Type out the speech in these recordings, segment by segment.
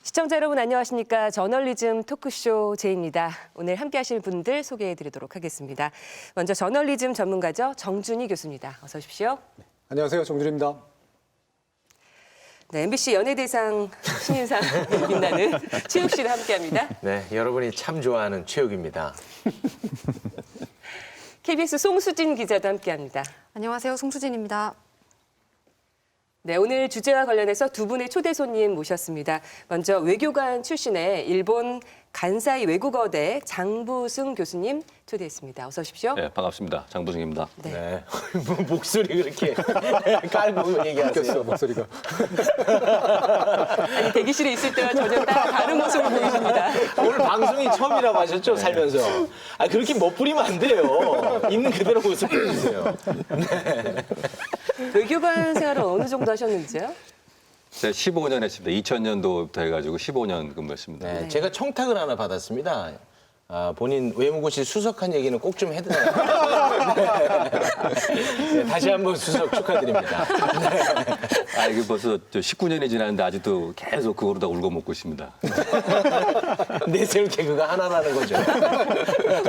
시청자 여러분 안녕하십니까. 저널리즘 토크쇼 제입니다. 오늘 함께 하실 분들 소개해드리도록 하겠습니다. 먼저 저널리즘 전문가죠. 정준희 교수입니다. 어서 오십시오. 안녕하세요. 정준희입니다. 네, MBC 연예대상 신인상 빛나는 최욱 씨를 함께합니다. 네, 여러분이 참 좋아하는 최욱입니다. KBS 송수진 기자도 함께합니다. 안녕하세요. 송수진입니다. 네, 오늘 주제와 관련해서 두 분의 초대 손님 모셨습니다. 먼저 외교관 출신의 일본 간사이 외국어대 장부승 교수님 초대했습니다. 어서 오십시오. 네, 반갑습니다. 장부승입니다. 네. 네. 뭐 목소리 그렇게 깔고 얘기하세요. 목소리가. 아니, 대기실에 있을 때와 전혀 다른 모습을 보이십니다. 오늘 방송이 처음이라고 하셨죠, 살면서. 아, 그렇게 멋부리면 안 돼요. 있는 그대로 모습 보여주세요. 외교관 생활을 어느 정도 하셨는지요? 제가 15년 했습니다. 2000년도부터 해가지고 15년 근무했습니다. 네, 제가 청탁을 하나 받았습니다. 아, 본인 외무고시 수석한 얘기는 꼭 좀 해드려요. 네, 다시 한번 수석 축하드립니다. 아, 이게 벌써 19년이 지났는데 아직도 계속 그거로 다 울고 먹고 있습니다. 내세울 개그가 하나라는 거죠.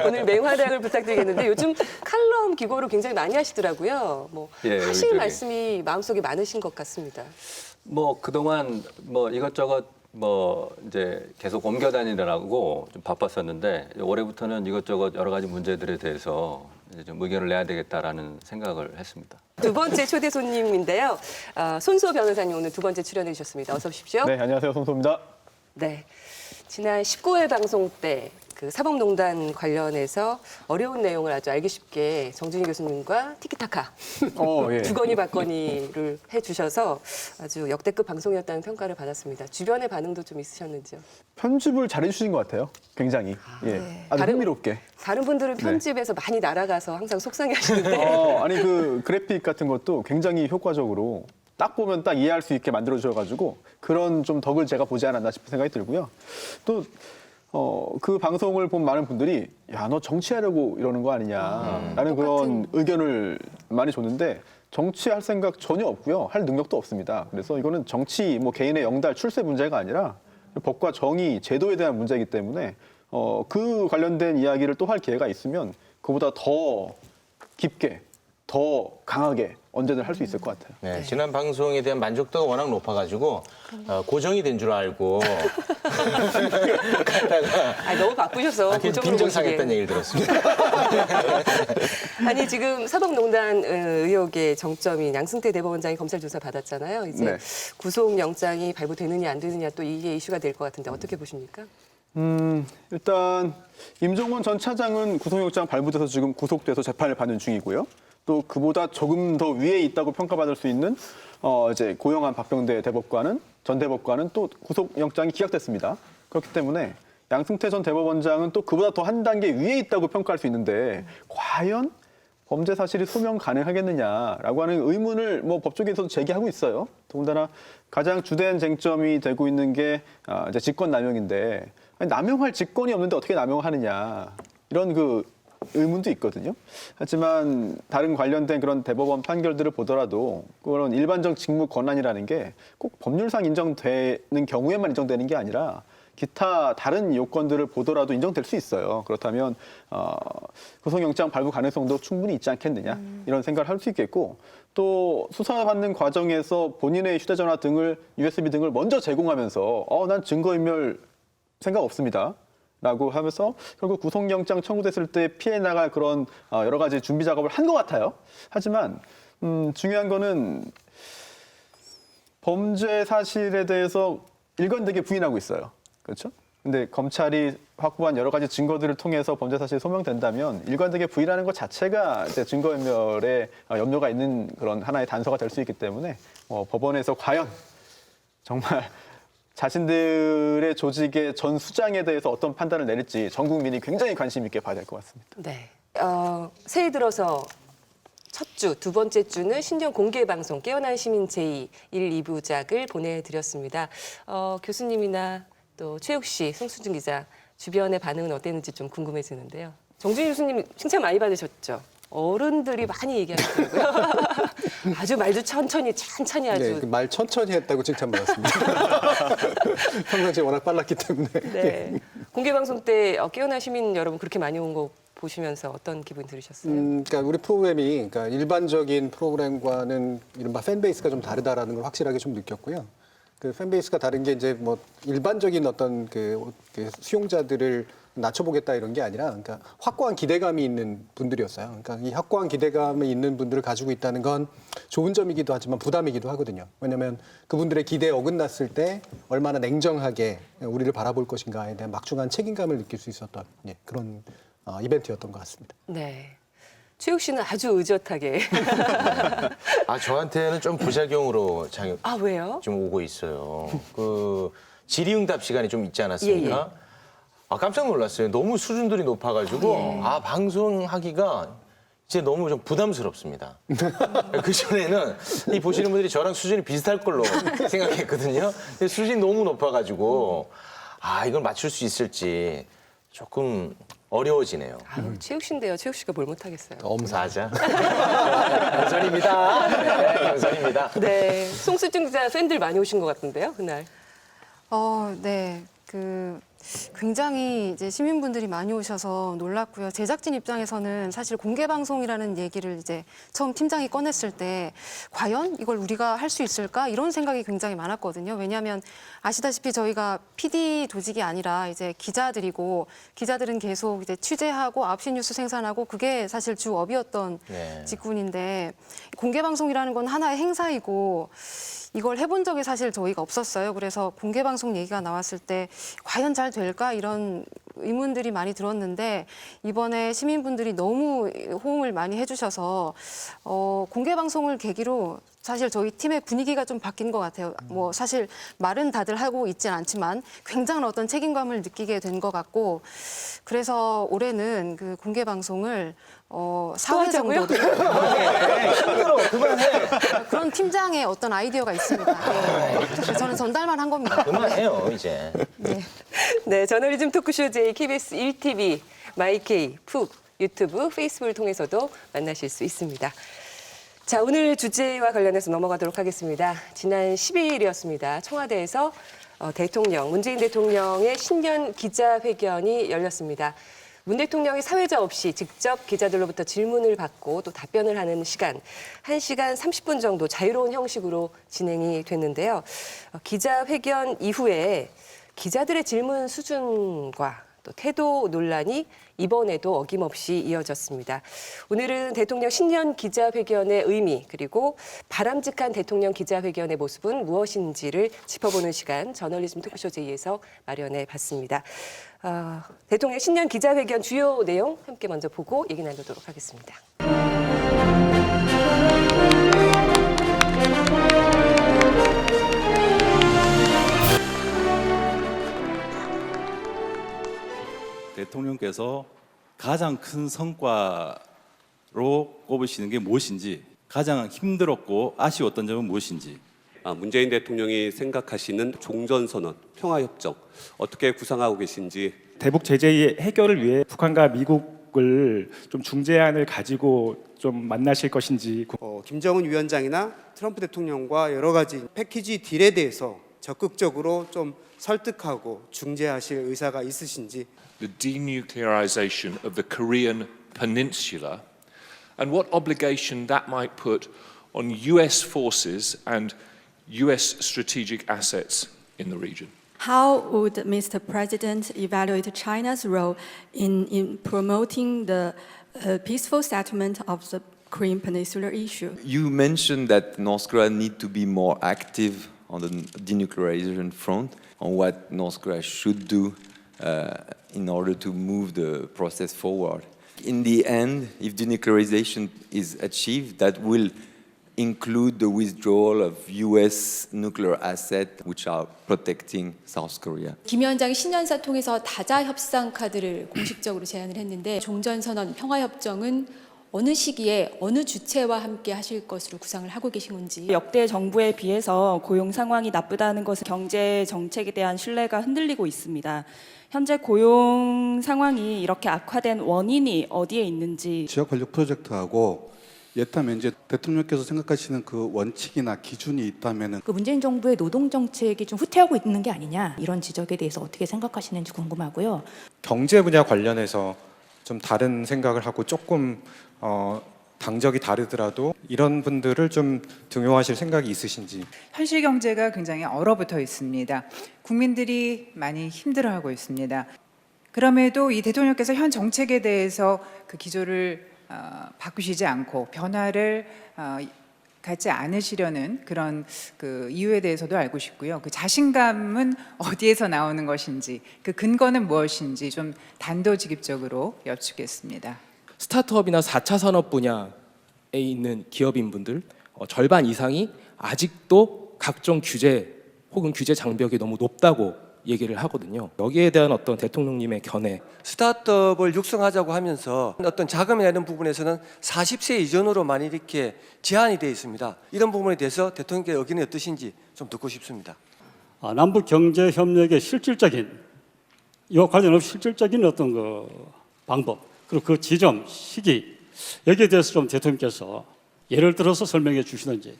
오늘 맹활약을 부탁드리겠는데 요즘 칼럼 기고를 굉장히 많이 하시더라고요. 뭐 예, 하실 저기. 말씀이 마음속에 많으신 것 같습니다. 뭐 그동안 뭐 이것저것 뭐 이제 계속 옮겨 다니느라고 좀 바빴었는데 올해부터는 이것저것 여러 가지 문제들에 대해서 이제 좀 의견을 내야 되겠다라는 생각을 했습니다. 두 번째 초대 손님인데요. 손수호 변호사님 오늘 두 번째 출연해 주셨습니다. 어서 오십시오. 네, 안녕하세요. 손소입니다. 네. 지난 19회 방송 때 그 사법농단 관련해서 어려운 내용을 아주 알기 쉽게 정준희 교수님과 티키타카 예. 주거니 받거니를 해주셔서 아주 역대급 방송이었다는 평가를 받았습니다. 주변의 반응도 좀 있으셨는지요? 편집을 잘해주신 것 같아요. 굉장히. 아주 다른- 흥미롭게. 다른 분들은 편집에서 많이 날아가서 항상 속상해하시는데 아니 그 그래픽 같은 것도 굉장히 효과적으로 딱 보면 딱 이해할 수 있게 만들어 주셔가지고 그런 좀 덕을 제가 보지 않았나 싶은 생각이 들고요. 또 그 방송을 본 많은 분들이 야, 너 정치하려고 이러는 거 아니냐라는 그런 의견을 많이 줬는데 정치할 생각 전혀 없고요. 할 능력도 없습니다. 그래서 이거는 정치 뭐 개인의 영달 출세 문제가 아니라 법과 정의, 제도에 대한 문제이기 때문에 그 관련된 이야기를 또 할 기회가 있으면 그보다 더 깊게, 더 강하게 언제든 할 수 있을 것 같아요. 네, 지난 방송에 대한 만족도가 워낙 높아가지고 고정이 된 줄 알고 갔다가 너무 바쁘셔서 고정으로 빈정상했다는 모시기에는. 얘기를 들었습니다. 아니 지금 사법농단 의혹의 정점인 양승태 대법원장이 검찰 조사 받았잖아요. 이제 네. 구속영장이 발부되느냐 안 되느냐 또 이게 이슈가 될 것 같은데 어떻게 보십니까? 일단 임종원 전 차장은 구속영장 발부돼서 지금 구속돼서 재판을 받는 중이고요. 또 그보다 조금 더 위에 있다고 평가받을 수 있는 이제 고영한 박병대 대법관은 전 대법관은 또 구속영장이 기각됐습니다. 그렇기 때문에 양승태 전 대법원장은 또 그보다 더 한 단계 위에 있다고 평가할 수 있는데 과연 범죄 사실이 소명 가능하겠느냐라고 하는 의문을 뭐 법조계에서도 제기하고 있어요. 더군다나 가장 주된 쟁점이 되고 있는 게 이제 직권남용인데 아니, 남용할 직권이 없는데 어떻게 남용하느냐 이런 그 의문도 있거든요. 하지만 다른 관련된 그런 대법원 판결들을 보더라도 그런 일반적 직무 권한이라는 게 꼭 법률상 인정되는 경우에만 인정되는 게 아니라 기타 다른 요건들을 보더라도 인정될 수 있어요. 그렇다면 구속영장 발부 가능성도 충분히 있지 않겠느냐 이런 생각을 할 수 있겠고 또 수사받는 과정에서 본인의 휴대전화 등을 USB 등을 먼저 제공하면서 난 증거인멸 생각 없습니다. 라고 하면서 결국 구속영장 청구됐을 때 피해 나갈 그런 여러 가지 준비 작업을 한 것 같아요. 하지만 중요한 거는 범죄 사실에 대해서 일관되게 부인하고 있어요. 그렇죠? 근데 검찰이 확보한 여러 가지 증거들을 통해서 범죄 사실이 소명된다면 일관되게 부인하는 것 자체가 이제 증거인멸에 염려가 있는 그런 하나의 단서가 될 수 있기 때문에 법원에서 과연 정말 자신들의 조직의 전 수장에 대해서 어떤 판단을 내릴지 전 국민이 굉장히 관심 있게 봐야 될 것 같습니다. 네. 새해 들어서 첫 주, 두 번째 주는 신년 공개 방송 깨어난 시민 제2 1, 2부작을 보내드렸습니다. 교수님이나 또 최욱 씨, 송수진 기자 주변의 반응은 어땠는지 좀 궁금해지는데요. 정준희 교수님 칭찬 많이 받으셨죠? 어른들이 많이 얘기하시더라고요. 아주 말도 천천히, 찬찬히 아주. 네, 말 천천히 했다고 칭찬받았습니다. 평상시에 워낙 빨랐기 때문에. 네. 공개 방송 때 깨어난 시민 여러분 그렇게 많이 온 거 보시면서 어떤 기분 들으셨어요? 그러니까 우리 프로그램이 그러니까 일반적인 프로그램과는 이른바 팬베이스가 좀 다르다라는 걸 확실하게 좀 느꼈고요. 그 팬베이스가 다른 게 이제 뭐 일반적인 어떤 그 수용자들을 낮춰보겠다 이런 게 아니라 그러니까 확고한 기대감이 있는 분들이었어요. 그러니까 이 확고한 기대감이 있는 분들을 가지고 있다는 건 좋은 점이기도 하지만 부담이기도 하거든요. 왜냐하면 그분들의 기대에 어긋났을 때 얼마나 냉정하게 우리를 바라볼 것인가에 대한 막중한 책임감을 느낄 수 있었던 그런 이벤트였던 것 같습니다. 네. 최욱 씨는 아주 의젓하게. 아, 저한테는 좀 부작용으로 아, 왜요? 좀 오고 있어요. 그 질의응답 시간이 좀 있지 않았습니까? 예. 아, 깜짝 놀랐어요. 너무 수준들이 높아가지고 예. 방송하기가 이제 너무 좀 부담스럽습니다. 그 전에는 이 보시는 분들이 저랑 수준이 비슷할 걸로 생각했거든요. 근데 수준이 너무 높아가지고 이걸 맞출 수 있을지 조금 어려워지네요. 아유, 최욱 씨인데요. 최욱 씨가 뭘 못하겠어요. 엄사하자. 감사합니다. 네, 감사합니다. 네. 송수진 기자 팬들 많이 오신 것 같은데요, 그날. 네. 굉장히 이제 시민분들이 많이 오셔서 놀랐고요. 제작진 입장에서는 사실 공개 방송이라는 얘기를 이제 처음 팀장이 꺼냈을 때 과연 이걸 우리가 할 수 있을까 이런 생각이 굉장히 많았거든요. 왜냐하면 아시다시피 저희가 PD 조직이 아니라 이제 기자들이고 기자들은 계속 이제 취재하고 9시 뉴스 생산하고 그게 사실 주 업이었던 네. 직군인데 공개 방송이라는 건 하나의 행사이고 이걸 해본 적이 사실 저희가 없었어요. 그래서 공개 방송 얘기가 나왔을 때 과연 잘 될까 이런 의문들이 많이 들었는데 이번에 시민분들이 너무 호응을 많이 해주셔서 공개 방송을 계기로 사실 저희 팀의 분위기가 좀 바뀐 것 같아요. 뭐 사실 말은 다들 하고 있진 않지만 굉장한 어떤 책임감을 느끼게 된 것 같고 그래서 올해는 그 공개 방송을 4회 정도 힘들어. 그만해. 그런 팀장의 어떤 아이디어가 있습니다. 그래서 저는 전달만 한 겁니다. 그만해요, 이제. 네, 저널리즘 토크쇼 J KBS 1TV, 마이케이, 푹, 유튜브, 페이스북을 통해서도 만나실 수 있습니다. 자, 오늘 주제와 관련해서 넘어가도록 하겠습니다. 지난 12일이었습니다. 청와대에서 문재인 대통령의 신년 기자회견이 열렸습니다. 문 대통령이 사회자 없이 직접 기자들로부터 질문을 받고 또 답변을 하는 시간, 1시간 30분 정도 자유로운 형식으로 진행이 됐는데요. 기자회견 이후에 기자들의 질문 수준과 또 태도 논란이 이번에도 어김없이 이어졌습니다. 오늘은 대통령 신년 기자회견의 의미 그리고 바람직한 대통령 기자회견의 모습은 무엇인지를 짚어보는 시간 저널리즘 토크쇼 J에서 마련해 봤습니다. 대통령 신년 기자회견 주요 내용 함께 먼저 보고 얘기 나누도록 하겠습니다. 대통령께서 가장 큰 성과로 꼽으시는 게 무엇인지, 가장 힘들었고 아쉬웠던 점은 무엇인지. 문재인 대통령이 생각하시는 종전선언, 평화협정 어떻게 구상하고 계신지. 대북 제재의 해결을 위해 북한과 미국을 좀 중재안을 가지고 좀 만나실 것인지. 김정은 위원장이나 트럼프 대통령과 여러 가지 패키지 딜에 대해서 적극적으로 좀 설득하고 중재하실 의사가 있으신지. The denuclearization of the Korean Peninsula and what obligation that might put on US forces and US strategic assets in the region. How would Mr. President evaluate China's role in promoting the peaceful settlement of the Korean Peninsula issue? You mentioned that North Korea need to be more active on the denuclearization front, on what North Korea should do in order to move the process forward. In the end, if denuclearization is achieved, that will include the withdrawal of U.S. nuclear assets which are protecting South Korea. 김 위원장이 신년사 통해서 다자 협상 카드를 공식적으로 제안을 했는데 종전선언, 평화협정은 어느 시기에 어느 주체와 함께 하실 것으로 구상을 하고 계신 건지. 역대 정부에 비해서 고용 상황이 나쁘다는 것은 경제 정책에 대한 신뢰가 흔들리고 있습니다. 현재 고용 상황이 이렇게 악화된 원인이 어디에 있는지. 지역 활력 프로젝트하고 예타면 이제 대통령께서 생각하시는 그 원칙이나 기준이 있다면은 그 문재인 정부의 노동 정책이 좀 후퇴하고 있는 게 아니냐 이런 지적에 대해서 어떻게 생각하시는지 궁금하고요. 경제 분야 관련해서 좀 다른 생각을 하고 조금 당적이 다르더라도 이런 분들을 좀 등용하실 생각이 있으신지. 현실 경제가 굉장히 얼어붙어 있습니다. 국민들이 많이 힘들어하고 있습니다. 그럼에도 이 대통령께서 현 정책에 대해서 그 기조를 바꾸시지 않고 변화를 갖지 않으시려는 그런 그 이유에 대해서도 알고 싶고요. 그 자신감은 어디에서 나오는 것인지, 그 근거는 무엇인지 좀 단도직입적으로 여쭙겠습니다. 스타트업이나 4차 산업 분야에 있는 기업인분들 절반 이상이 아직도 각종 규제 혹은 규제 장벽이 너무 높다고 얘기를 하거든요. 여기에 대한 어떤 대통령님의 견해. 스타트업을 육성하자고 하면서 어떤 자금이나 이런 부분에서는 40세 이전으로 많이 이렇게 제한이 되어 있습니다. 이런 부분에 대해서 대통령께서 의견이 어떠신지 좀 듣고 싶습니다. 남북 경제 협력의 실질적인 이와 관련없이 실질적인 어떤 그 방법 그리고 그 지점 시기 여기에 대해서 좀 대통령께서 예를 들어서 설명해 주시는지.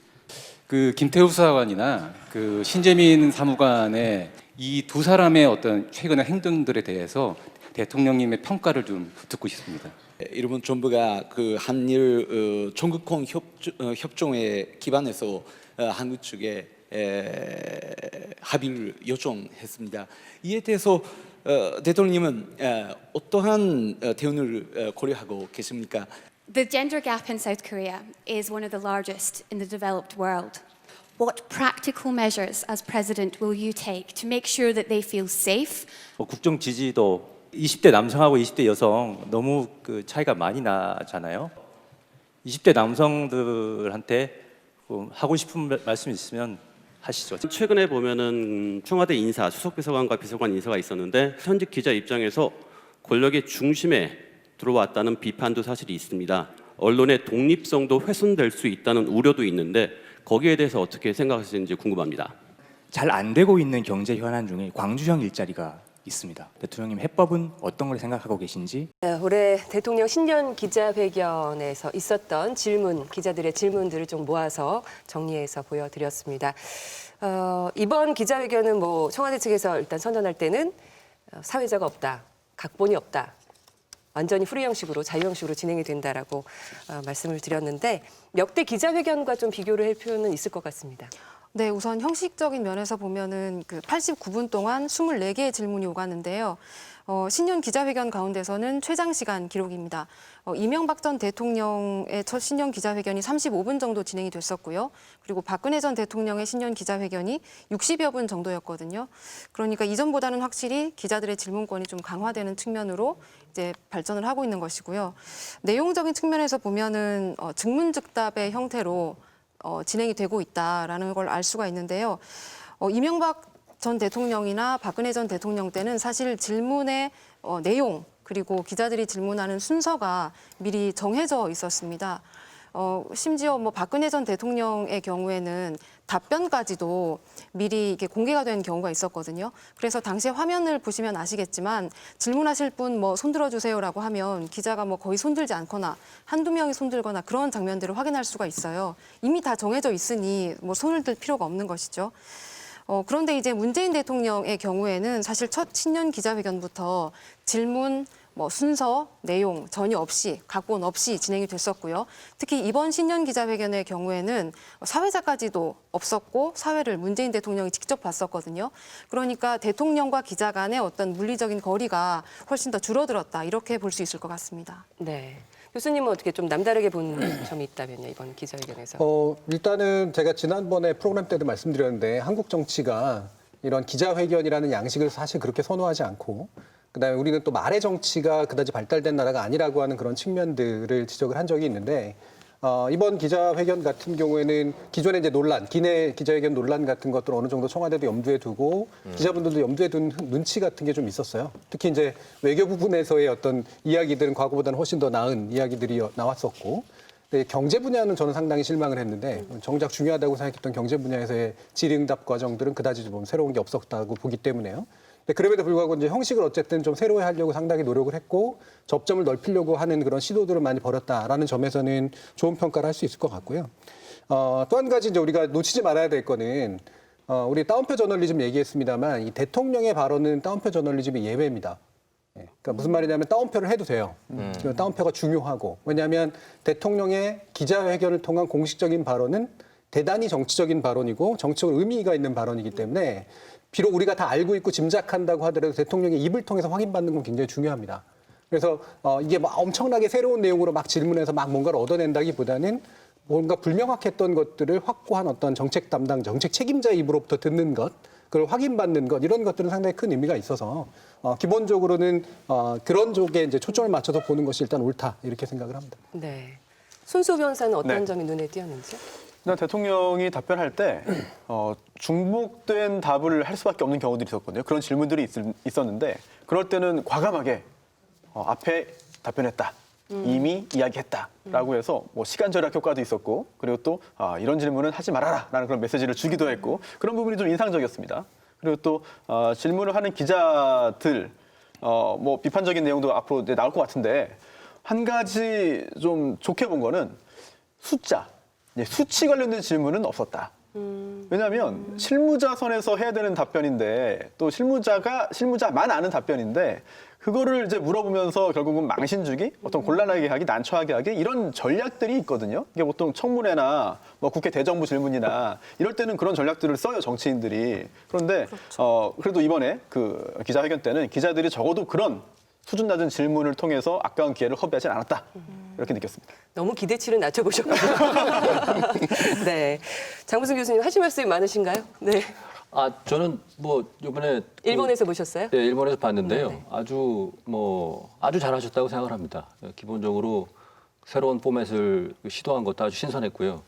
그 김태우 수사관이나 그 신재민 사무관의 이 두 사람의 어떤 최근의 행동들에 대해서 대통령님의 평가를 좀 듣고 싶습니다. 이러면 정부가 그 한일 전국공 협정에 기반해서 한국 측에 합의를 요청했습니다. 이에 대해서 대통령님은 어떠한 대응을 고려하고 계십니까? The gender gap in South Korea is one of the largest in the developed world. What practical measures as president will you take to make sure that they feel safe? 국정 지지도 20대 남성하고 20대 여성 너무 그 차이가 많이 나잖아요. 20대 남성들한테 하고 싶은 말씀 있으면 하시죠. 최근에 보면은 청와대 인사, 수석비서관과 비서관 인사가 있었는데 현직 기자 입장에서 권력의 중심에 들어왔다는 비판도 사실이 있습니다. 언론의 독립성도 훼손될 수 있다는 우려도 있는데 거기에 대해서 어떻게 생각하시는지 궁금합니다. 잘 안 되고 있는 경제 현안 중에 광주형 일자리가 있습니다. 대통령님 해법은 어떤 걸 생각하고 계신지? 올해 대통령 신년 기자회견에서 있었던 질문, 기자들의 질문들을 좀 모아서 정리해서 보여드렸습니다. 이번 기자회견은 뭐 청와대 측에서 일단 선언할 때는 사회자가 없다, 각본이 없다. 완전히 프리 형식으로 자유 형식으로 진행이 된다라고 말씀을 드렸는데 역대 기자회견과 좀 비교를 할 필요는 있을 것 같습니다. 네, 우선 형식적인 면에서 보면은 그 89분 동안 24개의 질문이 오갔는데요. 신년 기자회견 가운데서는 최장 시간 기록입니다. 이명박 전 대통령의 첫 신년 기자회견이 35분 정도 진행이 됐었고요. 그리고 박근혜 전 대통령의 신년 기자회견이 60여 분 정도였거든요. 그러니까 이전보다는 확실히 기자들의 질문권이 좀 강화되는 측면으로 이제 발전을 하고 있는 것이고요. 내용적인 측면에서 보면은 즉문즉답의 형태로 진행이 되고 있다라는 걸 알 수가 있는데요. 이명박 전 대통령이나 박근혜 전 대통령 때는 사실 질문의 내용 그리고 기자들이 질문하는 순서가 미리 정해져 있었습니다. 심지어 뭐 박근혜 전 대통령의 경우에는 답변까지도 미리 이렇게 공개가 된 경우가 있었거든요. 그래서 당시에 화면을 보시면 아시겠지만 질문하실 분 뭐 손들어 주세요라고 하면 기자가 뭐 거의 손들지 않거나 한두 명이 손들거나 그런 장면들을 확인할 수가 있어요. 이미 다 정해져 있으니 뭐 손을 들 필요가 없는 것이죠. 그런데 이제 문재인 대통령의 경우에는 사실 첫 신년 기자회견부터 질문, 뭐 순서, 내용 전혀 없이, 각본 없이 진행이 됐었고요. 특히 이번 신년 기자회견의 경우에는 사회자까지도 없었고 사회를 문재인 대통령이 직접 봤었거든요. 그러니까 대통령과 기자 간의 어떤 물리적인 거리가 훨씬 더 줄어들었다 이렇게 볼 수 있을 것 같습니다. 네. 교수님은 어떻게 좀 남다르게 본 점이 있다면요, 이번 기자회견에서? 일단은 제가 지난번에 프로그램 때도 말씀드렸는데 한국 정치가 이런 기자회견이라는 양식을 사실 그렇게 선호하지 않고 그다음에 우리는 또 말의 정치가 그다지 발달된 나라가 아니라고 하는 그런 측면들을 지적을 한 적이 있는데 이번 기자회견 같은 경우에는 기존의 이제 논란, 기내 기자회견 논란 같은 것들을 어느 정도 청와대도 염두에 두고 기자분들도 염두에 둔 눈치 같은 게 좀 있었어요. 특히 이제 외교 부분에서의 어떤 이야기들은 과거보다는 훨씬 더 나은 이야기들이 나왔었고 경제 분야는 저는 상당히 실망을 했는데 정작 중요하다고 생각했던 경제 분야에서의 질의응답 과정들은 그다지 좀 새로운 게 없었다고 보기 때문에요. 근데 그럼에도 불구하고 이제 형식을 어쨌든 좀 새로이 하려고 상당히 노력을 했고 접점을 넓히려고 하는 그런 시도들을 많이 벌였다라는 점에서는 좋은 평가를 할 수 있을 것 같고요. 또 한 가지 이제 우리가 놓치지 말아야 될 거는 우리 따옴표 저널리즘 얘기했습니다만 이 대통령의 발언은 따옴표 저널리즘의 예외입니다. 그러니까 무슨 말이냐면 따옴표를 해도 돼요. 따옴표가 중요하고 왜냐하면 대통령의 기자회견을 통한 공식적인 발언은 대단히 정치적인 발언이고 정치적으로 의미가 있는 발언이기 때문에 비록 우리가 다 알고 있고 짐작한다고 하더라도 대통령의 입을 통해서 확인받는 건 굉장히 중요합니다. 그래서 이게 막 엄청나게 새로운 내용으로 막 질문해서 막 뭔가를 얻어낸다기보다는 뭔가 불명확했던 것들을 확고한 어떤 정책 담당, 정책 책임자 입으로부터 듣는 것, 그걸 확인받는 것 이런 것들은 상당히 큰 의미가 있어서 기본적으로는 그런 쪽에 이제 초점을 맞춰서 보는 것이 일단 옳다 이렇게 생각을 합니다. 네. 손수 변호사는 어떤 네. 점이 눈에 띄었는지? 일단 대통령이 답변할 때 중복된 답을 할 수밖에 없는 경우들이 있었거든요. 그런 질문들이 있었는데 그럴 때는 과감하게 앞에 답변했다. 이미 이야기했다라고 해서 뭐 시간 절약 효과도 있었고 그리고 또 이런 질문은 하지 말아라라는 그런 메시지를 주기도 했고 그런 부분이 좀 인상적이었습니다. 그리고 또 질문을 하는 기자들 뭐 비판적인 내용도 앞으로 이제 나올 것 같은데 한 가지 좀 좋게 본 거는 숫자, 수치 관련된 질문은 없었다. 왜냐하면 실무자 선에서 해야 되는 답변인데 또 실무자만 아는 답변인데 그거를 이제 물어보면서 결국은 망신 주기, 어떤 곤란하게 하기, 난처하게 하기 이런 전략들이 있거든요. 이게 보통 청문회나 뭐 국회 대정부 질문이나 이럴 때는 그런 전략들을 써요 정치인들이. 그런데 그래도 이번에 그 기자회견 때는 기자들이 적어도 그런 수준 낮은 질문을 통해서 아까운 기회를 허비하지 않았다. 이렇게 느꼈습니다. 너무 기대치를 낮춰보셨군요. 네. 장무승 교수님 하실 말씀이 많으신가요? 네. 저는 뭐 이번에 일본에서 보셨어요? 네, 일본에서 봤는데요. 네네. 아주 잘하셨다고 생각을 합니다. 기본적으로 새로운 포맷을 시도한 것도 아주 신선했고요.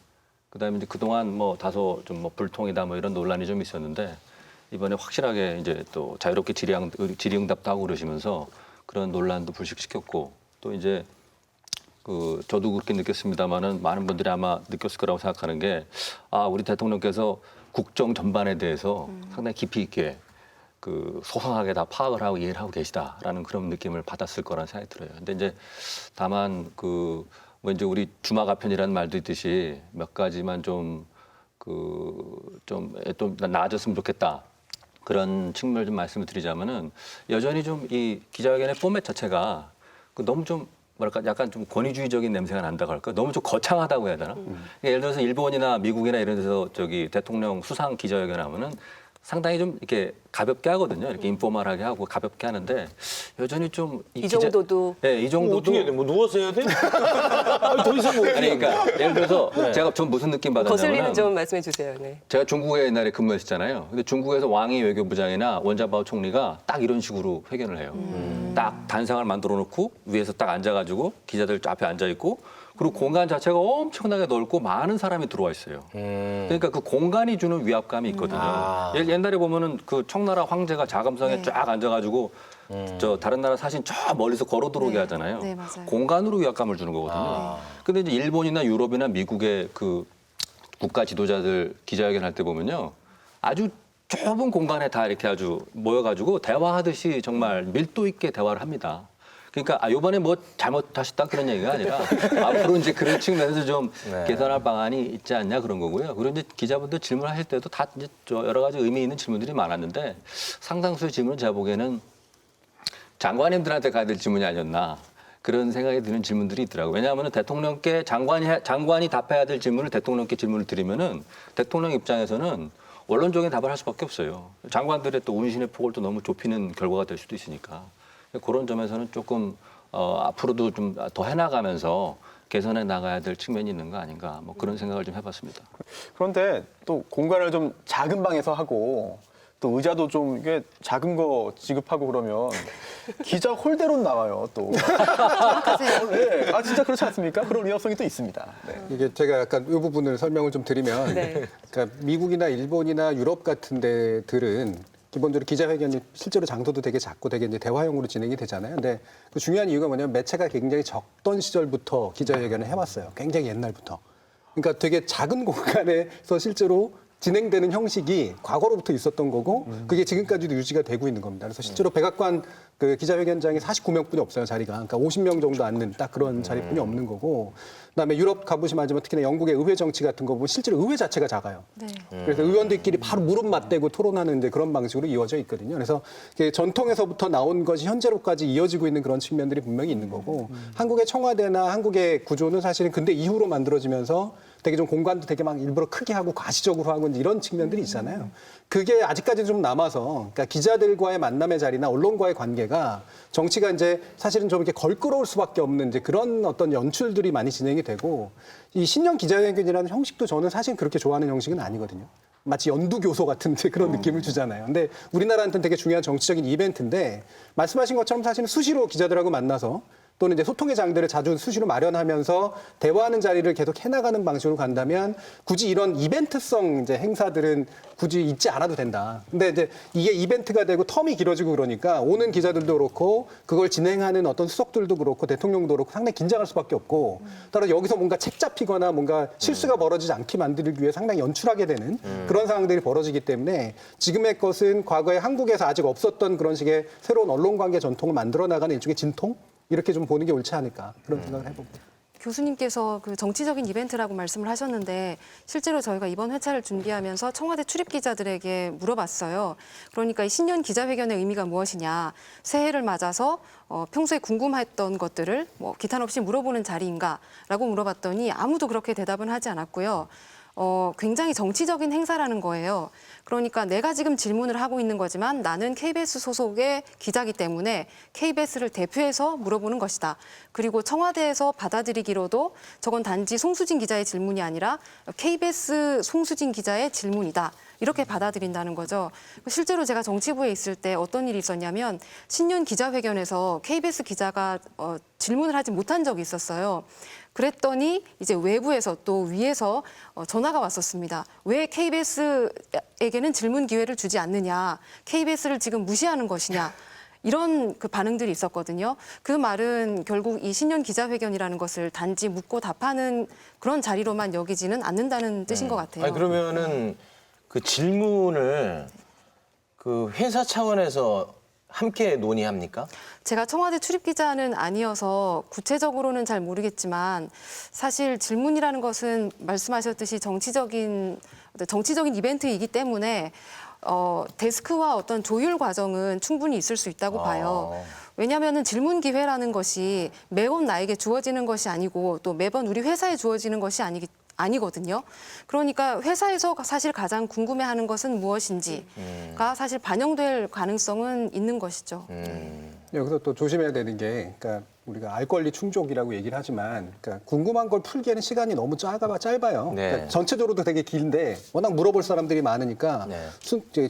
그다음에 이제 그동안 뭐 다소 좀 뭐 불통이다 뭐 이런 논란이 좀 있었는데 이번에 확실하게 이제 또 자유롭게 질의응답도 하고 그러시면서 그런 논란도 불식시켰고 또 이제 저도 그렇게 느꼈습니다만은 많은 분들이 아마 느꼈을 거라고 생각하는 게 우리 대통령께서 국정 전반에 대해서 상당히 깊이 있게 소상하게 다 파악을 하고 이해를 하고 계시다라는 그런 느낌을 받았을 거라는 생각이 들어요. 근데 이제 다만 뭐 이제 우리 주마가편이라는 말도 있듯이 몇 가지만 좀 나아졌으면 좋겠다. 그런 측면을 좀 말씀을 드리자면은 여전히 좀 이 기자회견의 포맷 자체가 너무 좀 뭐랄까 약간 좀 권위주의적인 냄새가 난다고 할까? 너무 좀 거창하다고 해야 되나? 그러니까 예를 들어서 일본이나 미국이나 이런 데서 대통령 수상 기자회견 하면은 상당히 좀 이렇게 가볍게 하거든요. 이렇게 인포멀하게 하고 가볍게 하는데 여전히 좀 이 정도도 네, 이 정도도 어떻게 해야 돼? 뭐 누워서 해야 돼? 더 이상 뭐 아니 그러니까 예를 들어서 제가 좀 무슨 느낌 거슬리는 받았냐면 점 말씀해 주세요. 네. 제가 중국에 옛날에 근무했었잖아요. 근데 중국에서 왕이 외교부장이나 원자바오 총리가 딱 이런 식으로 회견을 해요. 딱 단상을 만들어 놓고 위에서 딱 앉아가지고 기자들 앞에 앉아 있고 그리고 공간 자체가 엄청나게 넓고 많은 사람이 들어와 있어요. 그러니까 그 공간이 주는 위압감이 있거든요. 옛날에 보면은 그 청나라 황제가 자금성에 쫙 앉아가지고 다른 나라 사신 저 멀리서 걸어 들어오게 하잖아요. 네, 맞아요. 공간으로 위압감을 주는 거거든요. 근데 이제 일본이나 유럽이나 미국의 그 국가 지도자들 기자회견 할 때 보면요. 아주 좁은 공간에 다 이렇게 아주 모여가지고 대화하듯이 정말 밀도 있게 대화를 합니다. 그러니까 요번에 뭐 잘못하셨다 그런 얘기가 아니라 앞으로 이제 그런 측면에서 좀 개선할 방안이 있지 않냐 그런 거고요. 그리고 이제 기자분들 질문하실 때도 다 이제 여러 가지 의미 있는 질문들이 많았는데 상당수의 질문은 제가 보기에는 장관님들한테 가야 될 질문이 아니었나 그런 생각이 드는 질문들이 있더라고요. 왜냐하면 대통령께 장관이 답해야 될 질문을 대통령께 질문을 드리면은 대통령 입장에서는 원론적인 답을 할 수밖에 없어요. 장관들의 또 운신의 폭을 또 너무 좁히는 결과가 될 수도 있으니까. 그런 점에서는 조금 앞으로도 좀 더 해나가면서 개선해 나가야 될 측면이 있는 거 아닌가 뭐 그런 생각을 좀 해봤습니다. 그런데 또 공간을 좀 작은 방에서 하고 또 의자도 좀 이게 작은 거 지급하고 그러면 기자 홀대로 나와요 또. 네, 진짜 그렇지 않습니까? 그런 위험성이 또 있습니다. 네. 이게 제가 약간 이 부분을 설명을 좀 드리면 그러니까 미국이나 일본이나 유럽 같은 데들은 기본적으로 기자회견이 실제로 장소도 되게 작고 되게 이제 대화형으로 진행이 되잖아요. 근데 그 중요한 이유가 뭐냐면 매체가 굉장히 적던 시절부터 기자회견을 해왔어요. 굉장히 옛날부터. 그러니까 되게 작은 공간에서 실제로 진행되는 형식이 과거로부터 있었던 거고 그게 지금까지도 유지가 되고 있는 겁니다. 그래서 실제로 백악관 그 기자회견장에 49명뿐이 없어요, 자리가. 그러니까 50명 정도 앉는 딱 그런 자리뿐이 없는 거고. 그다음에 유럽 가보시면 알지만 특히나 영국의 의회 정치 같은 거 보면 실제로 의회 자체가 작아요. 네. 그래서 의원들끼리 바로 무릎 맞대고 토론하는 이제 그런 방식으로 이어져 있거든요. 그래서 전통에서부터 나온 것이 현재로까지 이어지고 있는 그런 측면들이 분명히 있는 거고 한국의 청와대나 한국의 구조는 사실은 근대 이후로 만들어지면서 되게 좀 공간도 되게 막 일부러 크게 하고 과시적으로 하고 이제 이런 측면들이 있잖아요. 그게 아직까지 좀 남아서 그러니까 기자들과의 만남의 자리나 언론과의 관계가 정치가 이제 사실은 좀 이렇게 걸끄러울 수밖에 없는 이제 그런 어떤 연출들이 많이 진행이 되고 이 신년 기자회견이라는 형식도 저는 사실 그렇게 좋아하는 형식은 아니거든요. 마치 연두교소 같은 그런 느낌을 주잖아요. 근데 우리나라한테는 되게 중요한 정치적인 이벤트인데 말씀하신 것처럼 사실은 수시로 기자들하고 만나서 또는 이제 소통의 장들을 자주 수시로 마련하면서 대화하는 자리를 계속 해나가는 방식으로 간다면 굳이 이런 이벤트성 이제 행사들은 굳이 있지 않아도 된다. 근데 이제 이게 이벤트가 되고 텀이 길어지고 그러니까 오는 기자들도 그렇고 그걸 진행하는 어떤 수석들도 그렇고 대통령도 그렇고 상당히 긴장할 수밖에 없고 따라 여기서 뭔가 책 잡히거나 뭔가 실수가 벌어지지 않게 만들기 위해 상당히 연출하게 되는 그런 상황들이 벌어지기 때문에 지금의 것은 과거에 한국에서 아직 없었던 그런 식의 새로운 언론 관계 전통을 만들어 나가는 일종의 진통? 이렇게 좀 보는 게 옳지 않을까 그런 생각을 해봅니다. 교수님께서 그 정치적인 이벤트라고 말씀을 하셨는데 실제로 저희가 이번 회차를 준비하면서 청와대 출입 기자들에게 물어봤어요. 그러니까 이 신년 기자회견의 의미가 무엇이냐, 새해를 맞아서 평소에 궁금했던 것들을 뭐 기탄 없이 물어보는 자리인가라고 물어봤더니 아무도 그렇게 대답은 하지 않았고요. 굉장히 정치적인 행사라는 거예요. 그러니까 내가 지금 질문을 하고 있는 거지만 나는 KBS 소속의 기자이기 때문에 KBS를 대표해서 물어보는 것이다. 그리고 청와대에서 받아들이기로도 저건 단지 송수진 기자의 질문이 아니라 KBS 송수진 기자의 질문이다. 이렇게 받아들인다는 거죠. 실제로 제가 정치부에 있을 때 어떤 일이 있었냐면 신년 기자회견에서 KBS 기자가 질문을 하지 못한 적이 있었어요. 그랬더니 이제 외부에서 또 위에서 전화가 왔었습니다. 왜 KBS에게는 질문 기회를 주지 않느냐? KBS를 지금 무시하는 것이냐? 이런 그 반응들이 있었거든요. 그 말은 결국 이 신년 기자회견이라는 것을 단지 묻고 답하는 그런 자리로만 여기지는 않는다는 뜻인 것 같아요. 아니, 그러면은 그 질문을 그 회사 차원에서 함께 논의합니까? 제가 청와대 출입 기자는 아니어서 구체적으로는 잘 모르겠지만 사실 질문이라는 것은 말씀하셨듯이 정치적인 이벤트이기 때문에 데스크와 어떤 조율 과정은 충분히 있을 수 있다고 봐요. 왜냐하면 질문 기회라는 것이 매번 나에게 주어지는 것이 아니고 또 매번 우리 회사에 주어지는 것이 아니거든요. 그러니까 회사에서 사실 가장 궁금해하는 것은 무엇인지가 사실 반영될 가능성은 있는 것이죠. 여기서 또 조심해야 되는 게, 그러니까 우리가 알 권리 충족이라고 얘기를 하지만, 그러니까 궁금한 걸 풀기에는 시간이 너무 짧아요. 네. 그러니까 전체적으로도 되게 긴데 워낙 물어볼 사람들이 많으니까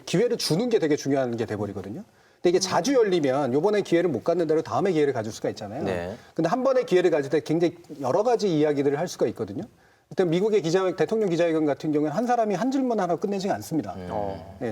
기회를 주는 게 되게 중요한 게 돼버리거든요. 근데 이게 자주 열리면 이번에 기회를 못 갖는 대로 다음에 기회를 가질 수가 있잖아요. 네. 근데 한 번에 기회를 가질 때 굉장히 여러 가지 이야기들을 할 수가 있거든요. 일단 미국의 대통령 기자회견 같은 경우에는 한 사람이 한 질문 하나 끝내지 않습니다.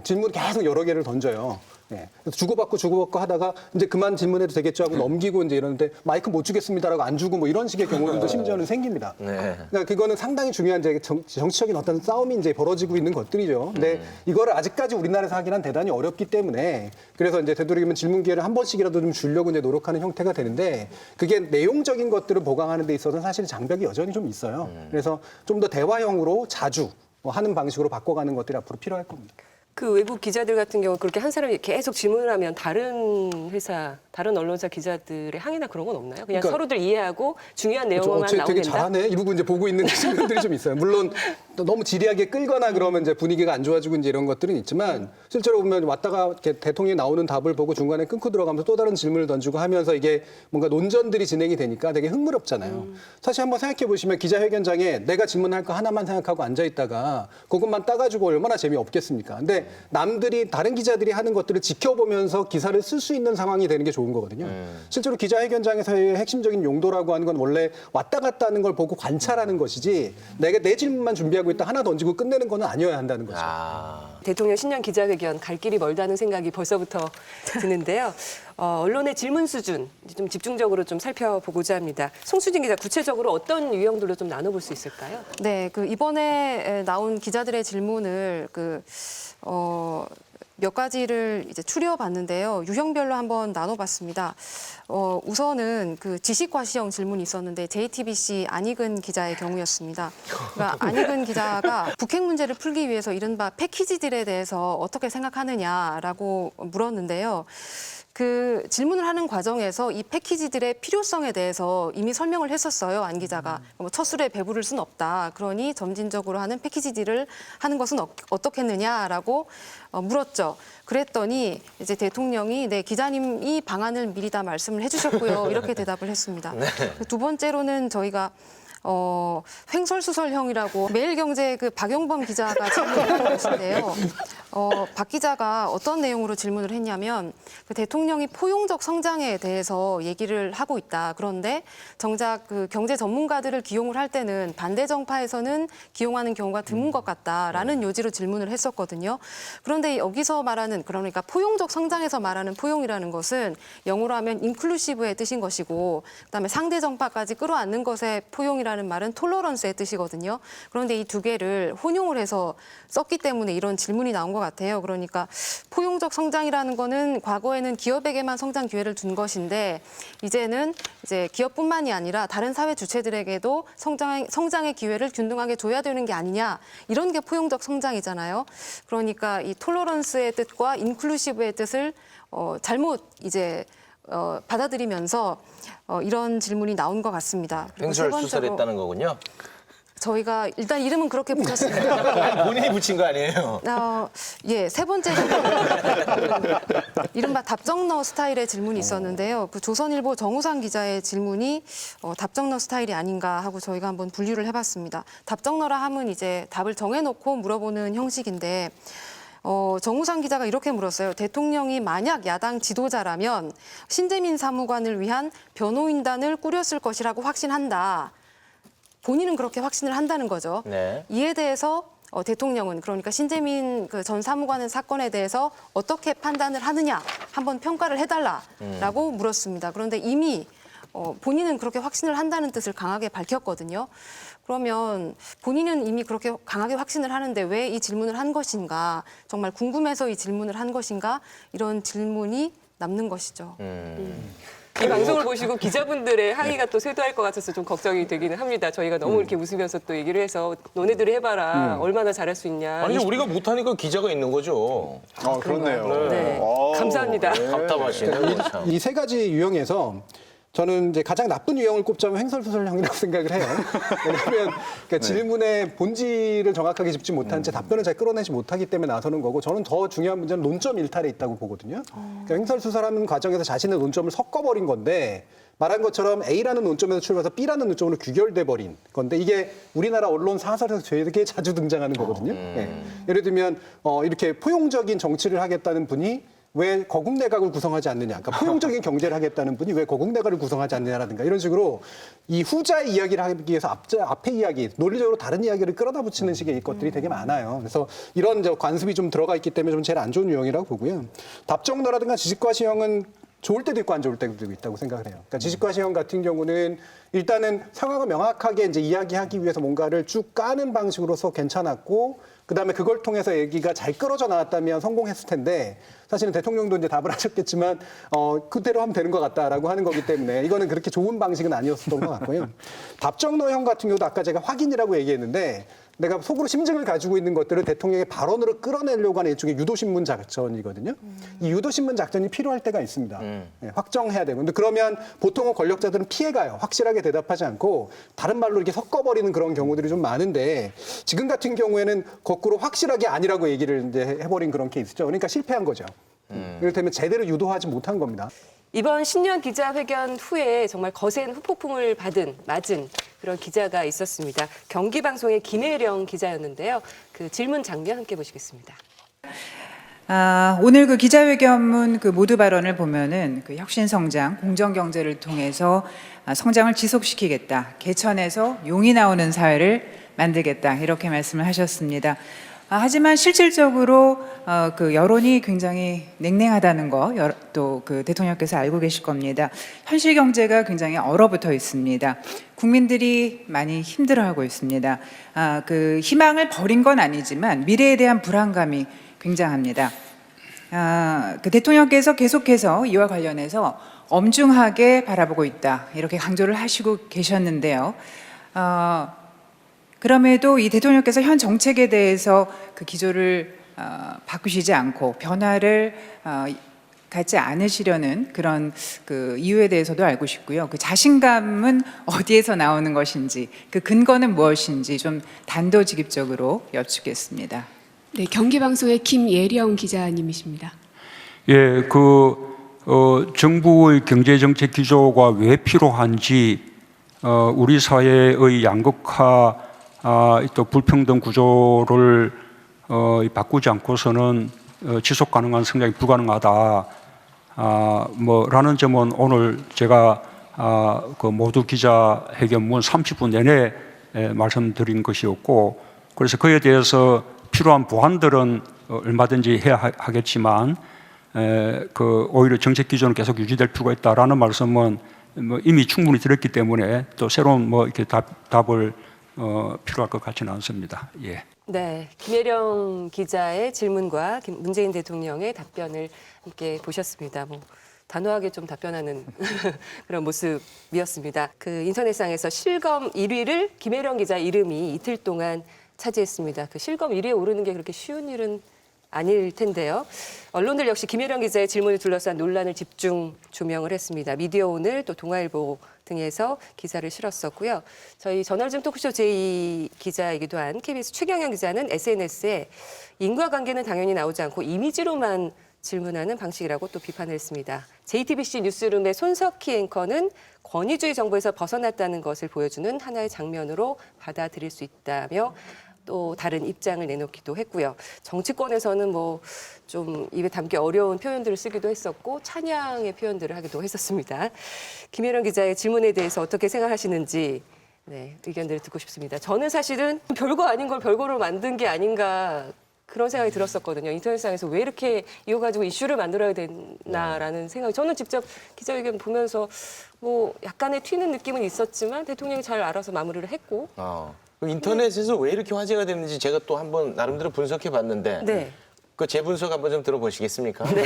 질문 계속 여러 개를 던져요. 그래서 주고받고 하다가 이제 그만 질문해도 되겠죠 하고 넘기고 이제 이러는데 마이크 못 주겠습니다라고 안 주고 뭐 이런 식의 경우들도 심지어는 생깁니다. 그러니까 그거는 상당히 중요한 이제 정치적인 어떤 싸움이 이제 벌어지고 있는 것들이죠. 근데 이거를 아직까지 우리나라에서 하기는 대단히 어렵기 때문에 그래서 이제 되도록이면 질문 기회를 한 번씩이라도 좀 주려고 이제 노력하는 형태가 되는데 그게 내용적인 것들을 보강하는 데 있어서는 사실 장벽이 여전히 좀 있어요. 그래서 좀 더 대화형으로 자주 하는 방식으로 바꿔가는 것들이 앞으로 필요할 겁니다. 그 외국 기자들 같은 경우 그렇게 한 사람이 계속 질문을 하면 다른 회사, 다른 언론사 기자들의 항의나 그런 건 없나요? 그냥 그러니까, 서로들 이해하고 중요한 내용만 나오면 되게 된다? 잘하네. 이 부분 이제 보고 있는 측면들이 좀 있어요. 물론 너무 지리하게 끌거나 그러면 이제 분위기가 안 좋아지고 이제 이런 것들은 있지만 실제로 보면 왔다가 대통령이 나오는 답을 보고 중간에 끊고 들어가면서 또 다른 질문을 던지고 하면서 이게 뭔가 논전들이 진행이 되니까 되게 흥미롭잖아요. 사실 한번 생각해 보시면 기자회견장에 내가 질문할 거 하나만 생각하고 앉아 있다가 그것만 따가지고 얼마나 재미없겠습니까? 근데 남들이 다른 기자들이 하는 것들을 지켜보면서 기사를 쓸 수 있는 상황이 되는 게 좋은 거거든요. 실제로 기자회견장에서의 핵심적인 용도라고 하는 건 원래 왔다 갔다 하는 걸 보고 관찰하는 것이지 내가 내 질문만 준비하고 있다 하나 던지고 끝내는 건 아니어야 한다는 거죠. 대통령 신년 기자회견 갈 길이 멀다는 생각이 벌써부터 드는데요. 언론의 질문 수준 좀 집중적으로 좀 살펴보고자 합니다. 송수진 기자, 구체적으로 어떤 유형들로 좀 나눠볼 수 있을까요? 네, 이번에 나온 기자들의 질문을 몇 가지를 이제 추려봤는데요. 유형별로 한번 나눠봤습니다. 우선은 지식과시형 질문이 있었는데 JTBC 안익은 기자의 경우였습니다. 그러니까 안익은 기자가 북핵 문제를 풀기 위해서 이른바 패키지딜에 대해서 어떻게 생각하느냐라고 물었는데요. 질문을 하는 과정에서 이 패키지들의 필요성에 대해서 이미 설명을 했었어요, 안 기자가. 첫 술에 배부를 순 없다. 그러니 점진적으로 하는 패키지딜을 하는 것은 어떻겠느냐라고 물었죠. 그랬더니 이제 대통령이 네, 기자님이 방안을 미리 다 말씀을 해주셨고요. 이렇게 대답을 했습니다. 네. 두 번째로는 저희가 횡설수설형이라고 매일경제 박용범 기자가 질문을 했는데요. 박 기자가 어떤 내용으로 질문을 했냐면 대통령이 포용적 성장에 대해서 얘기를 하고 있다. 그런데 정작 경제 전문가들을 기용을 할 때는 반대 정파에서는 기용하는 경우가 드문 것 같다라는 요지로 질문을 했었거든요. 그런데 여기서 말하는 그러니까 포용적 성장에서 말하는 포용이라는 것은 영어로 하면 인클루시브의 뜻인 것이고 그다음에 상대 정파까지 끌어안는 것의 포용이라는 말은 톨러런스의 뜻이거든요. 그런데 이 두 개를 혼용을 해서 썼기 때문에 이런 질문이 나온 것 같아요. 그러니까 포용적 성장이라는 거는 과거에는 기업에게만 성장 기회를 준 것인데 이제는 이제 기업뿐만이 아니라 다른 사회 주체들에게도 성장의 기회를 균등하게 줘야 되는 게 아니냐 이런 게 포용적 성장이잖아요. 그러니까 이 톨러런스의 뜻과 인클루시브의 뜻을 잘못 이제 받아들이면서 이런 질문이 나온 것 같습니다. 횡설수설했다는 거군요. 저희가 일단 이름은 그렇게 붙였습니다. 본인이 붙인 거 아니에요? 예, 세 번째 이른바 답정너 스타일의 질문이 있었는데요. 조선일보 정우상 기자의 질문이 답정너 스타일이 아닌가 하고 저희가 한번 분류를 해봤습니다. 답정너라 하면 이제 답을 정해놓고 물어보는 형식인데 정우상 기자가 이렇게 물었어요. 대통령이 만약 야당 지도자라면 신재민 사무관을 위한 변호인단을 꾸렸을 것이라고 확신한다. 본인은 그렇게 확신을 한다는 거죠. 네. 이에 대해서 대통령은 그러니까 신재민 전 사무관의 사건에 대해서 어떻게 판단을 하느냐 한번 평가를 해달라라고 물었습니다. 그런데 이미 본인은 그렇게 확신을 한다는 뜻을 강하게 밝혔거든요. 그러면 본인은 이미 그렇게 강하게 확신을 하는데 왜 이 질문을 한 것인가, 정말 궁금해서 이 질문을 한 것인가, 이런 질문이 남는 것이죠. 이 방송을 보시고 기자분들의 항의가 또 쇄도할 것 같아서 좀 걱정이 되기는 합니다. 저희가 너무 이렇게 웃으면서 또 얘기를 해서 너네들이 해봐라. 얼마나 잘할 수 있냐. 아니 우리가 못하니까 기자가 있는 거죠. 그렇네요. 네. 감사합니다. 답답하시네요. 이 세 가지 유형에서 저는 이제 가장 나쁜 유형을 꼽자면 횡설수설형이라고 생각을 해요. 왜냐하면 그러니까 질문의 본질을 정확하게 짚지 못한 채 답변을 잘 끌어내지 못하기 때문에 나서는 거고 저는 더 중요한 문제는 논점 일탈에 있다고 보거든요. 그러니까 횡설수설하는 과정에서 자신의 논점을 섞어버린 건데 말한 것처럼 A라는 논점에서 출발해서 B라는 논점으로 규결돼 버린 건데 이게 우리나라 언론 사설에서 되게 자주 등장하는 거거든요. 네. 예를 들면 이렇게 포용적인 정치를 하겠다는 분이 왜 거국내각을 구성하지 않느냐. 그러니까 포용적인 경제를 하겠다는 분이 왜 거국내각을 구성하지 않느냐라든가 이런 식으로 이 후자의 이야기를 하기 위해서 앞의 이야기, 논리적으로 다른 이야기를 끌어다 붙이는 식의 것들이 되게 많아요. 그래서 이런 관습이 좀 들어가 있기 때문에 좀 제일 안 좋은 유형이라고 보고요. 답정너라든가 지식과시형은 좋을 때도 있고 안 좋을 때도 있다고 생각을 해요. 그러니까 지식과시형 같은 경우는 일단은 상황을 명확하게 이제 이야기하기 위해서 뭔가를 쭉 까는 방식으로서 괜찮았고 그다음에 그걸 통해서 얘기가 잘 끌어져 나왔다면 성공했을 텐데 사실은 대통령도 이제 답을 하셨겠지만 그대로 하면 되는 것 같다라고 하는 거기 때문에 이거는 그렇게 좋은 방식은 아니었던 것 같고요. 답정너형 같은 경우도 아까 제가 확인이라고 얘기했는데 내가 속으로 심증을 가지고 있는 것들을 대통령의 발언으로 끌어내려고 하는 일종의 유도신문 작전이거든요. 이 유도신문 작전이 필요할 때가 있습니다. 네, 확정해야 되고. 근데 그러면 보통은 권력자들은 피해가요. 확실하게 대답하지 않고 다른 말로 이렇게 섞어버리는 그런 경우들이 좀 많은데 지금 같은 경우에는 거꾸로 확실하게 아니라고 얘기를 이제 해버린 그런 케이스죠. 그러니까 실패한 거죠. 이를테면 제대로 유도하지 못한 겁니다. 이번 신년 기자회견 후에 정말 거센 후폭풍을 맞은 그런 기자가 있었습니다. 경기방송의 김혜령 기자였는데요. 그 질문 장면 함께 보시겠습니다. 오늘 기자회견문 모두 발언을 보면은 혁신 성장, 공정 경제를 통해서 성장을 지속시키겠다. 개천에서 용이 나오는 사회를 만들겠다. 이렇게 말씀을 하셨습니다. 하지만 실질적으로 그 여론이 굉장히 냉랭하다는 거 또 그 대통령께서 알고 계실 겁니다. 현실 경제가 굉장히 얼어붙어 있습니다. 국민들이 많이 힘들어하고 있습니다. 그 희망을 버린 건 아니지만 미래에 대한 불안감이 굉장합니다. 그 대통령께서 계속해서 이와 관련해서 엄중하게 바라보고 있다 이렇게 강조를 하시고 계셨는데요. 그럼에도 이 대통령께서 현 정책에 대해서 그 기조를 바꾸시지 않고 변화를 갖지 않으시려는 그런 그 이유에 대해서도 알고 싶고요. 그 자신감은 어디에서 나오는 것인지, 그 근거는 무엇인지 좀 단도직입적으로 여쭙겠습니다. 네, 경기방송의 김예령 기자님이십니다. 예, 정부의 경제정책 기조가 왜 필요한지, 우리 사회의 양극화, 또 불평등 구조를 바꾸지 않고서는 지속 가능한 성장이 불가능하다. 라는 점은 오늘 제가 그 모두 기자회견문 30분 내내 말씀드린 것이었고, 그래서 그에 대해서 필요한 보완들은 얼마든지 해야 하겠지만, 오히려 정책 기조는 계속 유지될 필요가 있다라는 말씀은 이미 충분히 드렸기 때문에 또 새로운 이렇게 답을 필요할 것 같지는 않습니다. 예. 네, 김예령 기자의 질문과 문재인 대통령의 답변을 함께 보셨습니다. 단호하게 좀 답변하는 그런 모습이었습니다. 그 인터넷상에서 실검 1위를 김예령 기자 이름이 이틀 동안 차지했습니다. 그 실검 1위에 오르는 게 그렇게 쉬운 일은 아닐 텐데요. 언론들 역시 김예령 기자의 질문을 둘러싼 논란을 집중 조명을 했습니다. 미디어오늘 또 동아일보 등에서 기사를 실었었고요. 저희 저널즘 토크쇼 제2 기자이기도 한 KBS 최경영 기자는 SNS에 인과관계는 당연히 나오지 않고 이미지로만 질문하는 방식이라고 또 비판을 했습니다. JTBC 뉴스룸의 손석희 앵커는 권위주의 정부에서 벗어났다는 것을 보여주는 하나의 장면으로 받아들일 수 있다며 또 다른 입장을 내놓기도 했고요. 정치권에서는 좀 입에 담기 어려운 표현들을 쓰기도 했었고 찬양의 표현들을 하기도 했었습니다. 김예령 기자의 질문에 대해서 어떻게 생각하시는지 의견들을 듣고 싶습니다. 저는 사실은 별거 아닌 걸 별거로 만든 게 아닌가 그런 생각이 들었었거든요. 인터넷상에서 왜 이렇게 이거 가지고 이슈를 만들어야 되나라는 생각이 저는 직접 기자회견 보면서 약간의 튀는 느낌은 있었지만 대통령이 잘 알아서 마무리를 했고 인터넷에서 왜 이렇게 화제가 됐는지 제가 또 한번 나름대로 분석해 봤는데 그 제 분석 한번 좀 들어보시겠습니까? 네.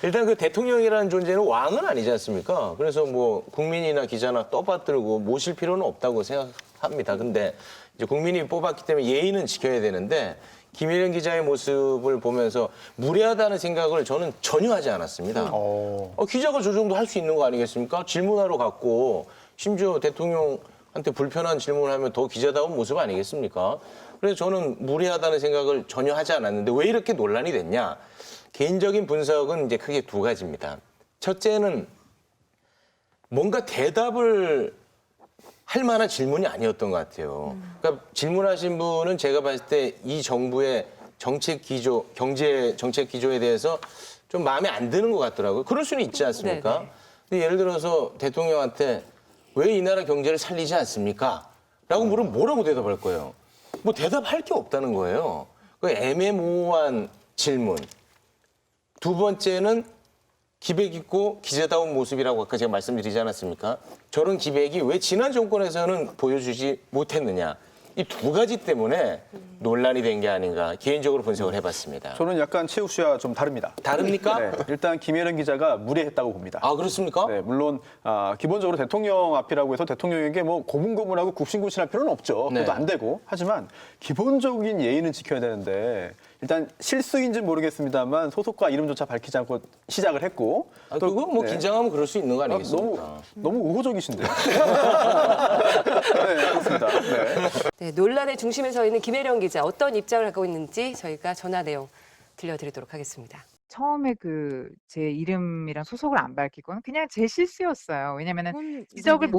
일단 그 대통령이라는 존재는 왕은 아니지 않습니까? 그래서 국민이나 기자나 떠받들고 모실 필요는 없다고 생각합니다. 근데 이제 국민이 뽑았기 때문에 예의는 지켜야 되는데 김예령 기자의 모습을 보면서 무례하다는 생각을 저는 전혀 하지 않았습니다. 기자가 저 정도 할 수 있는 거 아니겠습니까? 질문하러 갔고 심지어 대통령한테 불편한 질문을 하면 더 기자다운 모습 아니겠습니까? 그래서 저는 무례하다는 생각을 전혀 하지 않았는데 왜 이렇게 논란이 됐냐? 개인적인 분석은 이제 크게 두 가지입니다. 첫째는 뭔가 대답을 할 만한 질문이 아니었던 것 같아요. 그러니까 질문하신 분은 제가 봤을 때 이 정부의 정책 기조, 경제 정책 기조에 대해서 좀 마음에 안 드는 것 같더라고요. 그럴 수는 있지 않습니까? 근데 예를 들어서 대통령한테 왜 이 나라 경제를 살리지 않습니까? 라고 물으면 뭐라고 대답할 거예요? 대답할 게 없다는 거예요. 그 애매모호한 질문. 두 번째는 기백 있고 기자다운 모습이라고 아까 제가 말씀드리지 않았습니까? 저런 기백이 왜 지난 정권에서는 보여주지 못했느냐. 이 두 가지 때문에 논란이 된 게 아닌가 개인적으로 분석을 해봤습니다. 저는 약간 최욱 씨와 좀 다릅니다. 다릅니까? 네, 일단 김예령 기자가 무례했다고 봅니다. 아, 그렇습니까? 네, 물론 기본적으로 대통령 앞이라고 해서 대통령에게 고분고분하고 굽신굽신할 필요는 없죠. 그것도 안 되고. 하지만 기본적인 예의는 지켜야 되는데 일단 실수인지 모르겠습니다.만 소속과 이름조차 밝히지 않고 시작을 했고. 그건 긴장하면 그럴 수 있는 거 아니겠습니까? 너무 우호적이신데요. 네, 그렇습니다. 네, 논란의 중심에 서 있는 김예령 기자 어떤 입장을 갖고 있는지 저희가 전화 내용 들려드리도록 하겠습니다. 처음에 제 이름이랑 소속을 안 밝히고 그냥 제 실수였어요. 왜냐면은 지적을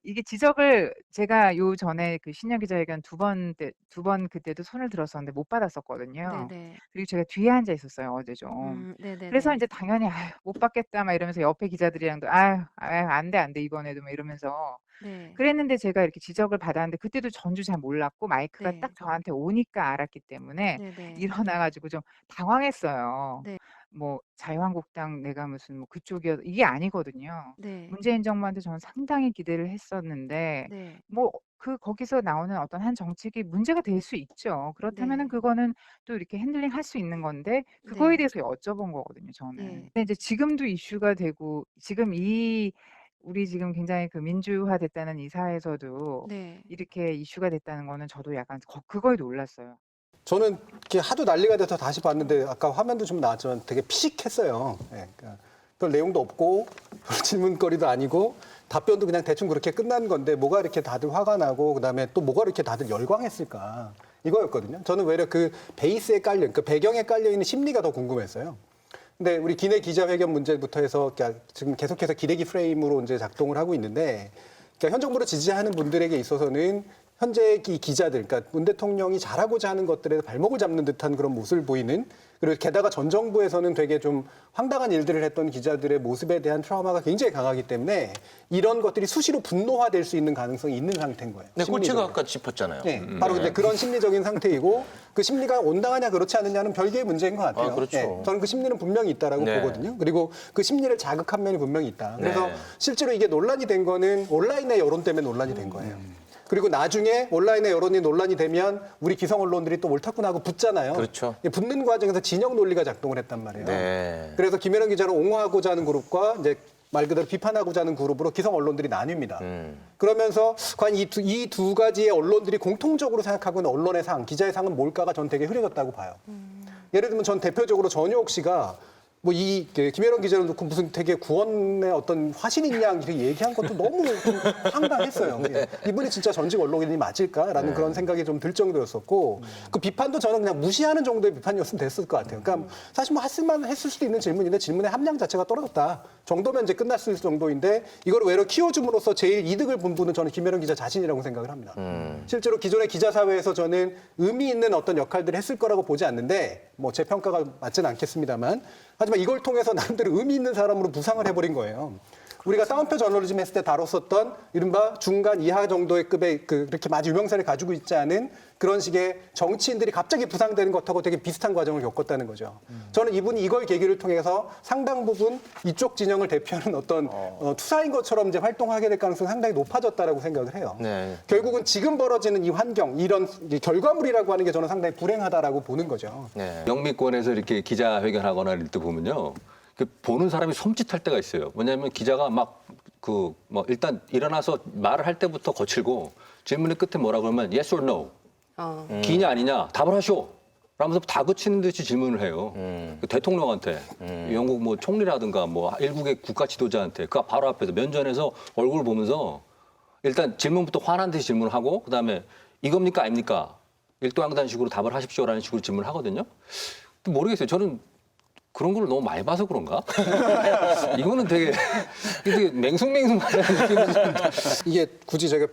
이게 지적을 제가 요 전에 그 신년 기자회견 두 번 그때도 손을 들었었는데 못 받았었거든요. 그리고 제가 뒤에 앉아 있었어요, 어제 좀. 그래서 이제 당연히 못 받겠다 막 이러면서 옆에 기자들이랑도 안 돼, 이번에도 막 이러면서 네. 그랬는데 제가 이렇게 지적을 받았는데 그때도 전주 잘 몰랐고 마이크가 네. 딱 저한테 오니까 알았기 때문에 네네. 일어나 가지고 좀 당황했어요. 네. 뭐 자유한국당 내가 무슨 뭐 그쪽이어 이게 아니거든요. 네. 문재인 정부한테 저는 상당히 기대를 했었는데 네. 뭐 거기서 나오는 어떤 한 정책이 문제가 될 수 있죠. 그렇다면은 네. 그거는 또 이렇게 핸들링 할 수 있는 건데 그거에 네. 대해서 여쭤본 거거든요, 저는. 네. 근데 이제 지금도 이슈가 되고 지금 우리 지금 굉장히 그 민주화됐다는 이 사회에서도 네. 이렇게 이슈가 됐다는 거는 저도 약간 그거에 놀랐어요. 저는 이렇게 하도 난리가 돼서 다시 봤는데 아까 화면도 좀 나왔지만 되게 피식했어요. 예, 그러니까 별 내용도 없고 별 질문거리도 아니고 답변도 그냥 대충 그렇게 끝난 건데 뭐가 이렇게 다들 화가 나고 그다음에 또 뭐가 이렇게 다들 열광했을까 이거였거든요. 저는 외려 그 베이스에 깔려, 그 배경에 깔려 있는 심리가 더 궁금했어요. 근데 우리 기내 기자회견 문제부터 해서 지금 계속해서 기대기 프레임으로 이제 작동을 하고 있는데, 그러니까 현 정부를 지지하는 분들에게 있어서는 현재 이 기자들, 그러니까 문 대통령이 잘하고자 하는 것들에 발목을 잡는 듯한 그런 모습을 보이는, 그리고 게다가 전 정부에서는 되게 좀 황당한 일들을 했던 기자들의 모습에 대한 트라우마가 굉장히 강하기 때문에 이런 것들이 수시로 분노화될 수 있는 가능성이 있는 상태인 거예요. 네, 꼬치가 심리적으로. 아까 짚었잖아요. 네, 바로 근데 그런 심리적인 상태이고 그 심리가 온당하냐 그렇지 않느냐는 별개의 문제인 것 같아요. 아, 그렇죠. 네, 저는 그 심리는 분명히 있다라고 네. 보거든요. 그리고 그 심리를 자극한 면이 분명히 있다. 그래서 네. 실제로 이게 논란이 된 거는 온라인의 여론 때문에 논란이 된 거예요. 그리고 나중에 온라인의 여론이 논란이 되면 우리 기성 언론들이 또 옳다구나 하고 붙잖아요. 그렇죠. 붙는 과정에서 진영 논리가 작동을 했단 말이에요. 네. 그래서 김혜령 기자를 옹호하고자 하는 그룹과 이제 말 그대로 비판하고자 하는 그룹으로 기성 언론들이 나뉩니다. 그러면서 과연 이 두 가지의 언론들이 공통적으로 생각하고 있는 언론의 상, 기자의 상은 뭘까가 전 되게 흐려졌다고 봐요. 예를 들면 전 대표적으로 전효옥 씨가 뭐 김혜령 기자를 놓고 무슨 되게 구원의 어떤 화신이 있냐 이렇게 얘기한 것도 너무 좀 황당했어요. 네. 이분이 진짜 전직 언론인이 맞을까라는 네. 그런 생각이 좀 들 정도였었고 그 비판도 저는 그냥 무시하는 정도의 비판이었으면 됐을 것 같아요. 그러니까 사실 뭐 했을만 했을 수도 있는 질문인데 질문의 함량 자체가 떨어졌다 정도면 이제 끝났을 정도인데 이걸 외로 키워줌으로써 제일 이득을 본 분은 저는 김혜령 기자 자신이라고 생각을 합니다. 실제로 기존의 기자 사회에서 저는 의미 있는 어떤 역할들을 했을 거라고 보지 않는데 뭐 제 평가가 맞지는 않겠습니다만 하지만 이걸 통해서 나름대로 의미 있는 사람으로 부상을 해버린 거예요. 우리가 따옴표 저널리즘 했을 때 다뤘었던 이른바 중간 이하 정도의 급의 그렇게 아주 유명세를 가지고 있지 않은 그런 식의 정치인들이 갑자기 부상되는 것하고 되게 비슷한 과정을 겪었다는 거죠. 저는 이분이 이걸 계기를 통해서 상당 부분 이쪽 진영을 대표하는 어떤 투사인 것처럼 이제 활동하게 될 가능성이 상당히 높아졌다라고 생각을 해요. 네. 결국은 지금 벌어지는 이 환경, 이런 결과물이라고 하는 게 저는 상당히 불행하다라고 보는 거죠. 네. 영미권에서 이렇게 기자회견하거나 이럴 때 보면요. 보는 사람이 섬찟할 때가 있어요. 뭐냐면 기자가 일단 일어나서 말을 할 때부터 거칠고 질문의 끝에 뭐라 그러면 yes or no. 기냐 아니냐 답을 하시오. 라면서 다그치는 듯이 질문을 해요. 대통령한테, 영국 뭐 총리라든가 뭐 일국의 국가 지도자한테 그 바로 앞에서 면전에서 얼굴을 보면서 일단 질문부터 화난 듯이 질문을 하고 그다음에 이겁니까 아닙니까? 일도양단식으로 답을 하십시오라는 식으로 질문을 하거든요. 모르겠어요. 저는 그런 걸 너무 많이 봐서 그런가? 이거는 되게 맹숭맹숭하다는 느낌이 듭니다. 이게 굳이 제가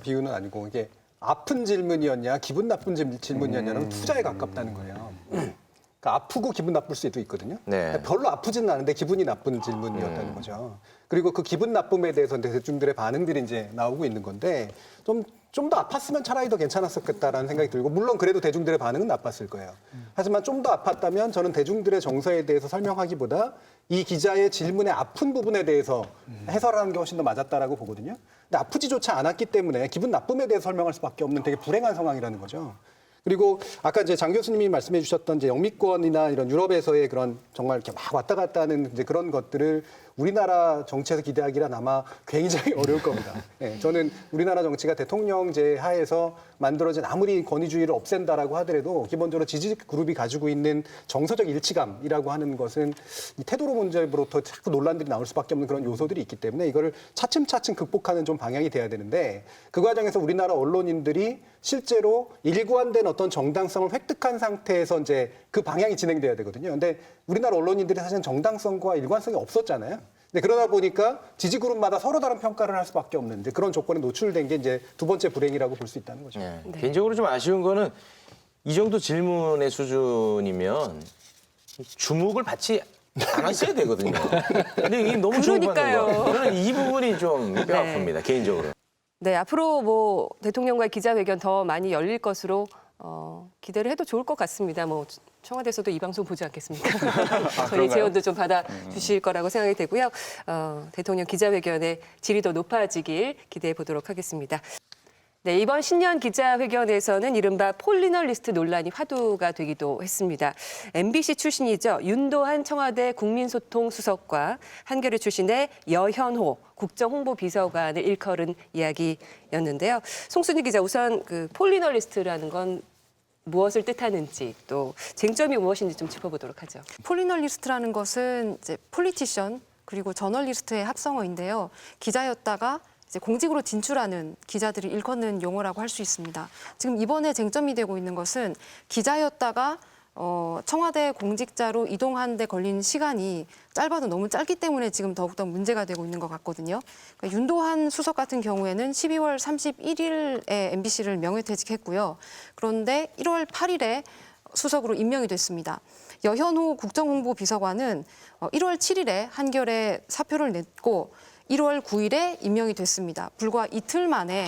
비유는 아니고 이게 아픈 질문이었냐 기분 나쁜 질문이었냐는 투자에 가깝다는 거예요. 그러니까 아프고 기분 나쁠 수도 있거든요. 네. 별로 아프지는 않은데 기분이 나쁜 질문이었다는 거죠. 그리고 그 기분 나쁨에 대해서 대중들의 반응들이 이제 나오고 있는 건데 좀 더 아팠으면 차라리 더 괜찮았었겠다라는 생각이 들고 물론 그래도 대중들의 반응은 나빴을 거예요. 하지만 좀 더 아팠다면 저는 대중들의 정서에 대해서 설명하기보다 이 기자의 질문의 아픈 부분에 대해서 해설하는 게 훨씬 더 맞았다라고 보거든요. 근데 아프지조차 않았기 때문에 기분 나쁨에 대해서 설명할 수밖에 없는 되게 불행한 상황이라는 거죠. 그리고 아까 이제 장 교수님이 말씀해 주셨던 이제 영미권이나 이런 유럽에서의 그런 정말 이렇게 막 왔다 갔다 하는 이제 그런 것들을 우리나라 정치에서 기대하기란 아마 굉장히 어려울 겁니다. 네, 저는 우리나라 정치가 대통령제 하에서 만들어진 아무리 권위주의를 없앤다라고 하더라도 기본적으로 지지 그룹이 가지고 있는 정서적 일치감이라고 하는 것은 이 태도로 문제로부터 자꾸 논란들이 나올 수밖에 없는 그런 요소들이 있기 때문에 이거를 차츰차츰 극복하는 좀 방향이 돼야 되는데 그 과정에서 우리나라 언론인들이 실제로 일관된 어떤 정당성을 획득한 상태에서 이제 그 방향이 진행돼야 되거든요. 근데 우리나라 언론인들이 사실 정당성과 일관성이 없었잖아요. 근데 그러다 보니까 지지 그룹마다 서로 다른 평가를 할 수밖에 없는 이제 그런 조건에 노출된 게 이제 두 번째 불행이라고 볼 수 있다는 거죠. 네. 개인적으로 좀 아쉬운 거는 이 정도 질문의 수준이면 주목을 받지 않았어야 되거든요. 근데 이게 너무 주목받는 거. 저는 이 부분이 좀 뼈 아픕니다. 개인적으로. 네, 앞으로 뭐 대통령과의 기자회견 더 많이 열릴 것으로 기대를 해도 좋을 것 같습니다. 뭐 청와대에서도 이 방송 보지 않겠습니까? 저희 그런가요? 제언도 좀 받아 주실 거라고 생각이 되고요. 대통령 기자회견의 질이 더 높아지길 기대해 보도록 하겠습니다. 네, 이번 신년 기자회견에서는 이른바 폴리널리스트 논란이 화두가 되기도 했습니다. MBC 출신이죠. 윤도한 청와대 국민소통수석과 한겨레 출신의 여현호 국정홍보비서관을 일컬은 이야기였는데요. 송순희 기자, 우선 그 폴리널리스트라는 건 무엇을 뜻하는지 또 쟁점이 무엇인지 좀 짚어보도록 하죠. 폴리널리스트라는 것은 이제 폴리티션 그리고 저널리스트의 합성어인데요. 기자였다가 이제 공직으로 진출하는 기자들을 일컫는 용어라고 할 수 있습니다. 지금 이번에 쟁점이 되고 있는 것은 기자였다가 청와대 공직자로 이동하는 데 걸린 시간이 짧아도 너무 짧기 때문에 지금 더욱더 문제가 되고 있는 것 같거든요. 그러니까 윤도한 수석 같은 경우에는 12월 31일에 MBC를 명예퇴직했고요. 그런데 1월 8일에 수석으로 임명이 됐습니다. 여현호 국정홍보비서관은 1월 7일에 한겨레 사표를 냈고 1월 9일에 임명이 됐습니다. 불과 이틀 만에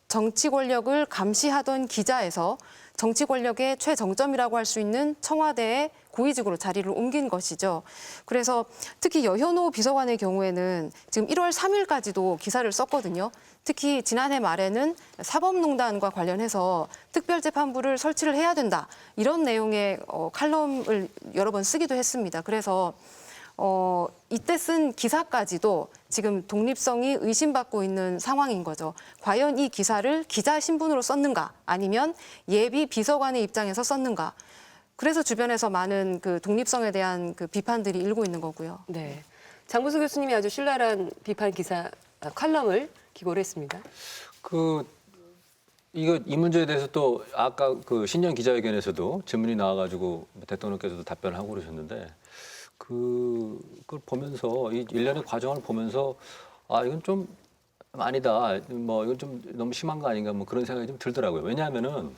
정치 권력을 감시하던 기자에서 정치 권력의 최정점이라고 할 수 있는 청와대의 고위직으로 자리를 옮긴 것이죠. 그래서 특히 여현호 비서관의 경우에는 지금 1월 3일까지도 기사를 썼거든요. 특히 지난해 말에는 사법농단과 관련해서 특별재판부를 설치를 해야 된다. 이런 내용의 칼럼을 여러 번 쓰기도 했습니다. 그래서 이때 쓴 기사까지도 지금 독립성이 의심받고 있는 상황인 거죠. 과연 이 기사를 기자 신분으로 썼는가 아니면 예비 비서관의 입장에서 썼는가. 그래서 주변에서 많은 그 독립성에 대한 그 비판들이 일고 있는 거고요. 네, 장부수 교수님이 아주 신랄한 비판 칼럼을 기고를 했습니다. 이 문제에 대해서 또 아까 그 신년 기자회견에서도 질문이 나와가지고 대통령께서도 답변을 하고 그러셨는데 그걸 보면서 이 일련의 과정을 보면서 이건 좀 아니다. 뭐 이건 좀 너무 심한 거 아닌가 뭐 그런 생각이 좀 들더라고요. 왜냐하면은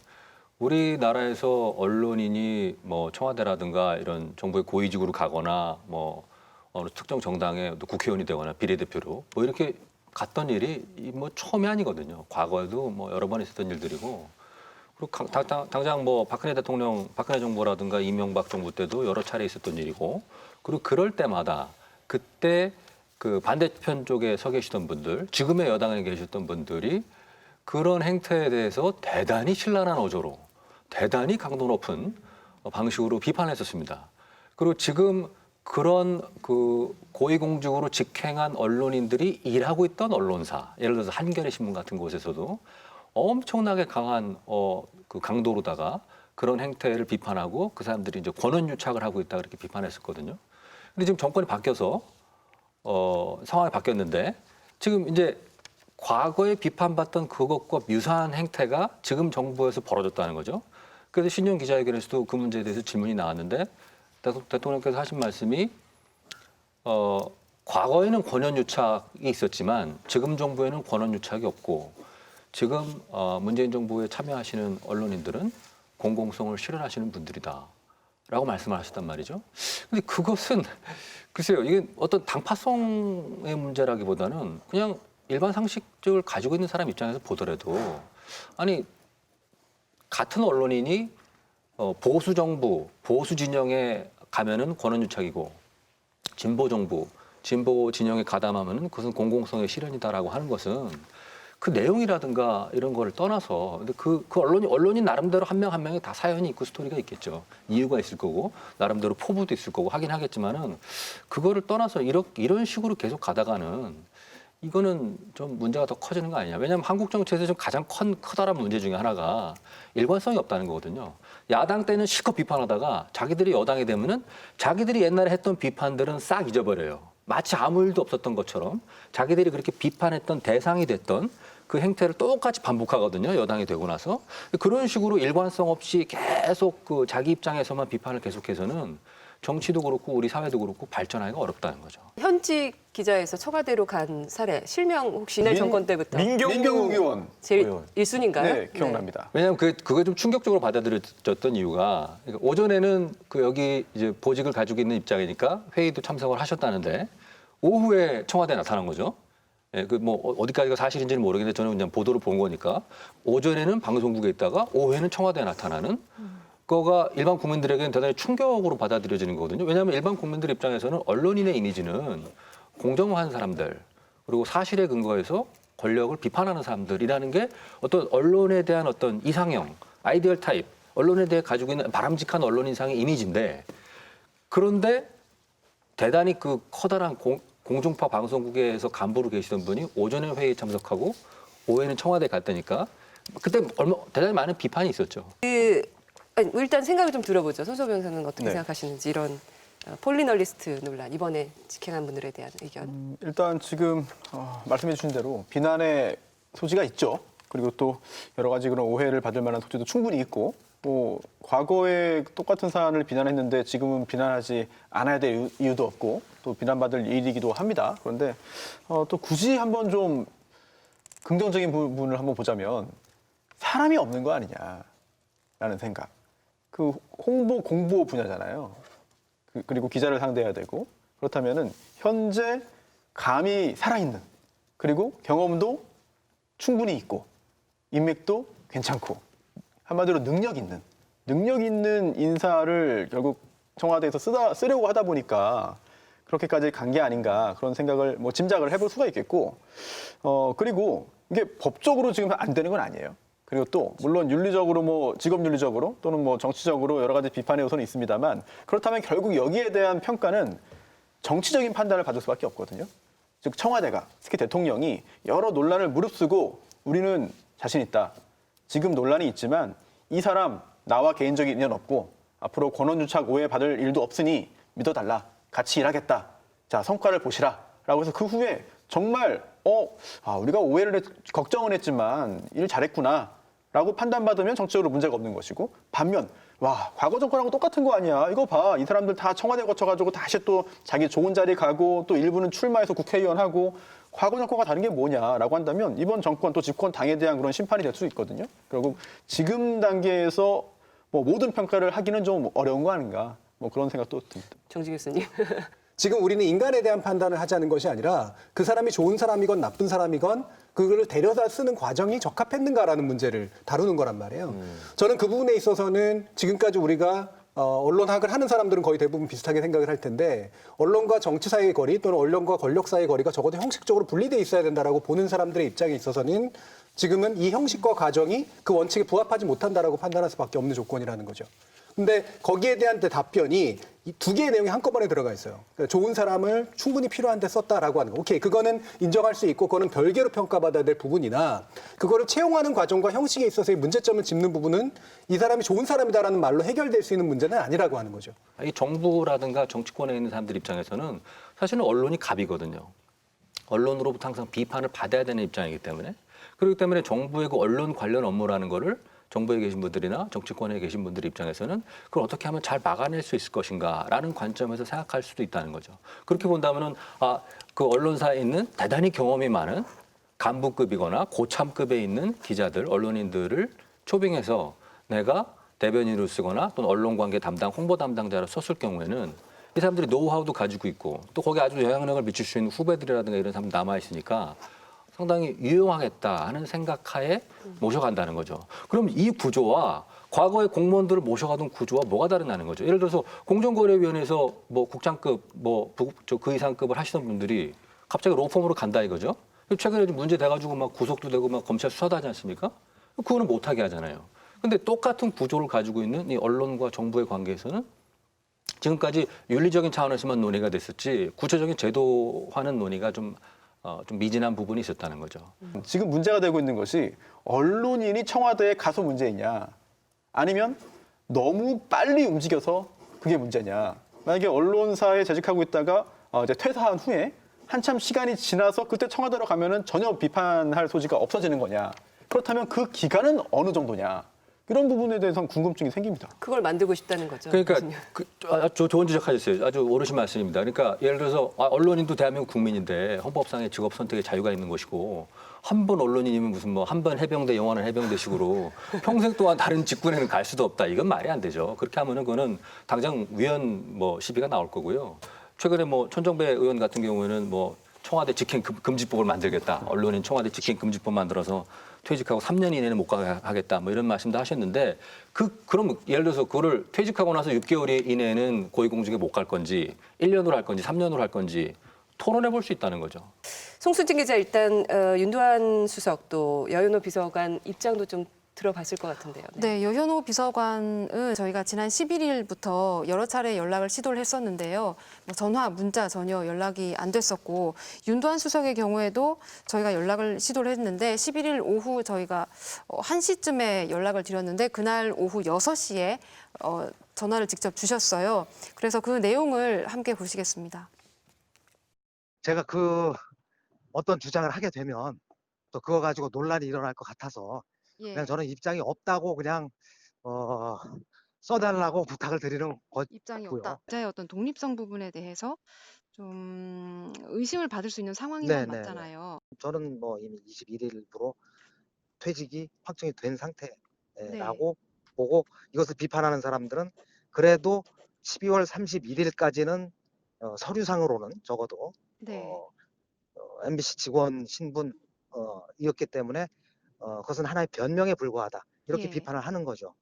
우리나라에서 언론인이 뭐 청와대라든가 이런 정부의 고위직으로 가거나 뭐 어느 특정 정당의 또 국회의원이 되거나 비례대표로 뭐 이렇게 갔던 일이 뭐 처음이 아니거든요. 과거에도 뭐 여러 번 있었던 일들이고 그리고 당장 뭐 박근혜 정부라든가 이명박 정부 때도 여러 차례 있었던 일이고 그리고 그럴 때마다 그때 그 반대편 쪽에 서 계시던 분들, 지금의 여당에 계셨던 분들이 그런 행태에 대해서 대단히 신랄한 어조로 대단히 강도 높은 방식으로 비판했었습니다. 그리고 지금 그런 그 고위공직으로 직행한 언론인들이 일하고 있던 언론사, 예를 들어서 한겨레 신문 같은 곳에서도 엄청나게 강한 그 강도로다가 그런 행태를 비판하고 그 사람들이 이제 권한유착을 하고 있다 그렇게 비판했었거든요. 근데 지금 정권이 바뀌어서 상황이 바뀌었는데 지금 이제 과거에 비판받던 그것과 유사한 행태가 지금 정부에서 벌어졌다는 거죠. 그래서 신년 기자회견에서도 그 문제에 대해서 질문이 나왔는데 대통령께서 하신 말씀이 과거에는 권한유착이 있었지만 지금 정부에는 권한유착이 없고 지금 문재인 정부에 참여하시는 언론인들은 공공성을 실현하시는 분들이다. 라고 말씀을 하셨단 말이죠. 근데 그것은 글쎄요, 이게 어떤 당파성의 문제라기보다는 그냥 일반 상식을 가지고 있는 사람 입장에서 보더라도 아니 같은 언론인이 보수 정부, 보수 진영에 가면은 권한유착이고 진보 정부, 진보 진영에 가담하면은 그것은 공공성의 실현이다라고 하는 것은 그 내용이라든가 이런 거를 떠나서 근데 그 언론인 나름대로 한 명 한 명이 다 사연이 있고 스토리가 있겠죠. 이유가 있을 거고 나름대로 포부도 있을 거고 하긴 하겠지만은 그거를 떠나서 이런 식으로 계속 가다가는 이거는 좀 문제가 더 커지는 거 아니냐. 왜냐하면 한국 정치에서 좀 가장 커다란 문제 중에 하나가 일관성이 없다는 거거든요. 야당 때는 실컷 비판하다가 자기들이 여당이 되면은 자기들이 옛날에 했던 비판들은 싹 잊어버려요. 마치 아무 일도 없었던 것처럼 자기들이 그렇게 비판했던 대상이 됐던 그 행태를 똑같이 반복하거든요. 여당이 되고 나서. 그런 식으로 일관성 없이 계속 그 자기 입장에서만 비판을 계속해서는 정치도 그렇고 우리 사회도 그렇고 발전하기가 어렵다는 거죠. 현직 기자에서 청와대로 간 사례, 실명 혹시 이날 정권 때부터 민경욱 의원 제일 1순위인가요? 네, 기억납니다. 네. 왜냐하면 그거 좀 충격적으로 받아들여졌던 이유가 그러니까 오전에는 그 여기 이제 보직을 가지고 있는 입장이니까 회의도 참석을 하셨다는데 오후에 청와대에 나타난 거죠. 예, 그 뭐 어디까지가 사실인지는 모르겠는데 저는 그냥 보도를 본 거니까 오전에는 방송국에 있다가 오후에는 청와대에 나타나는 그거가 일반 국민들에게는 대단히 충격으로 받아들여지는 거거든요. 왜냐하면 일반 국민들 입장에서는 언론인의 이미지는 공정한 사람들 그리고 사실에 근거해서 권력을 비판하는 사람들이라는 게 어떤 언론에 대한 어떤 이상형, 아이디얼 타입, 언론에 대해 가지고 있는 바람직한 언론인상의 이미지인데 그런데 대단히 그 커다란 공중파 방송국에서 간부로 계시던 분이 오전에 회의에 참석하고 오후에는 청와대에 갔다니까 그때 대단히 많은 비판이 있었죠. 일단 생각을 좀 들어보죠. 손소 변호사는 어떻게 네. 생각하시는지 이런 폴리널리스트 논란 이번에 직행한 분들에 대한 의견. 일단 지금 말씀해 주신 대로 비난의 소지가 있죠. 그리고 또 여러 가지 그런 오해를 받을 만한 소지도 충분히 있고 뭐 과거에 똑같은 사안을 비난했는데 지금은 비난하지 않아야 될 이유도 없고 또 비난받을 일이기도 합니다. 그런데 또 굳이 한번 좀 긍정적인 부분을 한번 보자면 사람이 없는 거 아니냐라는 생각. 그 홍보 공보 분야잖아요. 그리고 기자를 상대해야 되고 그렇다면은 현재 감이 살아있는 그리고 경험도 충분히 있고 인맥도 괜찮고 한마디로 능력 있는 인사를 결국 청와대에서 쓰려고 하다 보니까 그렇게까지 간 게 아닌가 그런 생각을 뭐 짐작을 해볼 수가 있겠고 그리고 이게 법적으로 지금 안 되는 건 아니에요. 그리고 또 물론 윤리적으로 뭐 직업 윤리적으로 또는 뭐 정치적으로 여러 가지 비판의 요소는 있습니다만 그렇다면 결국 여기에 대한 평가는 정치적인 판단을 받을 수밖에 없거든요. 즉 청와대가 특히 대통령이 여러 논란을 무릅쓰고 우리는 자신 있다. 지금 논란이 있지만 이 사람 나와 개인적인 인연 없고 앞으로 권한유착 오해 받을 일도 없으니 믿어달라. 같이 일하겠다. 자 성과를 보시라. 라고 해서 그 후에 정말 우리가 걱정은 했지만 일 잘했구나. 라고 판단받으면 정치적으로 문제가 없는 것이고 반면 와 과거 정권하고 똑같은 거 아니야. 이거 봐. 이 사람들 다 청와대 거쳐가지고 다시 또 자기 좋은 자리 가고 또 일부는 출마해서 국회의원 하고 과거 정권과 다른 게 뭐냐라고 한다면 이번 정권 또 집권 당에 대한 그런 심판이 될 수 있거든요. 결국 지금 단계에서 뭐 모든 평가를 하기는 좀 어려운 거 아닌가 뭐 그런 생각도 듭니다. 정지 교수님. 지금 우리는 인간에 대한 판단을 하자는 것이 아니라 그 사람이 좋은 사람이건 나쁜 사람이건 그거를 데려다 쓰는 과정이 적합했는가라는 문제를 다루는 거란 말이에요. 저는 그 부분에 있어서는 지금까지 우리가 언론학을 하는 사람들은 거의 대부분 비슷하게 생각을 할 텐데 언론과 정치 사이의 거리 또는 언론과 권력 사이의 거리가 적어도 형식적으로 분리돼 있어야 된다라고 보는 사람들의 입장에 있어서는 지금은 이 형식과 과정이 그 원칙에 부합하지 못한다라고 판단할 수밖에 없는 조건이라는 거죠. 근데 거기에 대한 답변이 이 두 개의 내용이 한꺼번에 들어가 있어요. 그러니까 좋은 사람을 충분히 필요한 데 썼다라고 하는 거. 오케이, 그거는 인정할 수 있고 그거는 별개로 평가받아야 될 부분이나 그거를 채용하는 과정과 형식에 있어서의 문제점을 짚는 부분은 이 사람이 좋은 사람이다라는 말로 해결될 수 있는 문제는 아니라고 하는 거죠. 이 정부라든가 정치권에 있는 사람들 입장에서는 사실은 언론이 갑이거든요. 언론으로부터 항상 비판을 받아야 되는 입장이기 때문에 그렇기 때문에 정부의 그 언론 관련 업무라는 거를 정부에 계신 분들이나 정치권에 계신 분들 입장에서는 그걸 어떻게 하면 잘 막아낼 수 있을 것인가라는 관점에서 생각할 수도 있다는 거죠. 그렇게 본다면은 그 언론사에 있는 대단히 경험이 많은 간부급이거나 고참급에 있는 기자들, 언론인들을 초빙해서 내가 대변인으로 쓰거나 또는 언론관계 담당, 홍보 담당자로 썼을 경우에는 이 사람들이 노하우도 가지고 있고 또 거기에 아주 영향력을 미칠 수 있는 후배들이라든가 이런 사람 남아 있으니까 상당히 유용하겠다 하는 생각하에 모셔간다는 거죠. 그럼 이 구조와 과거의 공무원들을 모셔가던 구조와 뭐가 다르냐는 거죠. 예를 들어서 공정거래위원회에서 뭐 국장급, 그 이상급을 하시던 분들이 갑자기 로펌으로 간다 이거죠. 최근에 좀 문제 돼가지고 막 구속도 되고 막 검찰 수사도 하지 않습니까? 그거는 못하게 하잖아요. 근데 똑같은 구조를 가지고 있는 이 언론과 정부의 관계에서는 지금까지 윤리적인 차원에서만 논의가 됐었지 구체적인 제도화는 논의가 좀 미진한 부분이 있었다는 거죠. 지금 문제가 되고 있는 것이 언론인이 청와대에 가서 문제이냐 아니면 너무 빨리 움직여서 그게 문제냐. 만약에 언론사에 재직하고 있다가 이제 퇴사한 후에 한참 시간이 지나서 그때 청와대로 가면은 전혀 비판할 소지가 없어지는 거냐. 그렇다면 그 기간은 어느 정도냐. 이런 부분에 대해서는 궁금증이 생깁니다. 그걸 만들고 싶다는 거죠. 그러니까 아주 좋은 지적하셨어요. 아주 옳으신 말씀입니다. 그러니까 예를 들어서 언론인도 대한민국 국민인데 헌법상의 직업 선택의 자유가 있는 것이고 한 번 언론인이면 무슨 뭐 한 번 해병대 영원한 해병대식으로 평생 동안 다른 직군에는 갈 수도 없다. 이건 말이 안 되죠. 그렇게 하면은 그거는 당장 위헌 시비가 나올 거고요. 최근에 뭐 천정배 의원 같은 경우에는 뭐 청와대 직행 금지법을 만들겠다. 언론인 청와대 직행 금지법 만들어서 퇴직하고 3년 이내는 못 가게 하겠다. 뭐 이런 말씀도 하셨는데 그럼 예를 들어서 그거를 퇴직하고 나서 6개월 이내에는 고위공직에 못 갈 건지 1년으로 할 건지 3년으로 할 건지 토론해 볼 수 있다는 거죠. 송수진 기자, 일단 윤두한 수석 또 여윤호 비서관 입장도 좀 들어봤을 것 같은데요. 네, 여현호 비서관은 저희가 지난 11일부터 여러 차례 연락을 시도를 했었는데요. 뭐 전화, 문자 전혀 연락이 안 됐었고 윤두한 수석의 경우에도 저희가 연락을 시도를 했는데 11일 오후 저희가 1시쯤에 연락을 드렸는데 그날 오후 6시에 전화를 직접 주셨어요. 그래서 그 내용을 함께 보시겠습니다. 제가 그 어떤 주장을 하게 되면 또 그거 가지고 논란이 일어날 것 같아서 그냥 저는 입장이 없다고 그냥 써달라고 부탁을 드리는 거고요. 입장이 없다. 기자의 어떤 독립성 부분에 대해서 좀 의심을 받을 수 있는 상황인 건 맞잖아요. 저는 뭐 이미 21일부로 퇴직이 확정이 된 상태라고 보고 이것을 비판하는 사람들은 그래도 12월 31일까지는 서류상으로는 적어도 MBC 직원 신분이었기 때문에 그것은 하나의 변명에 불과하다. 이렇게 비판을 하는 거죠.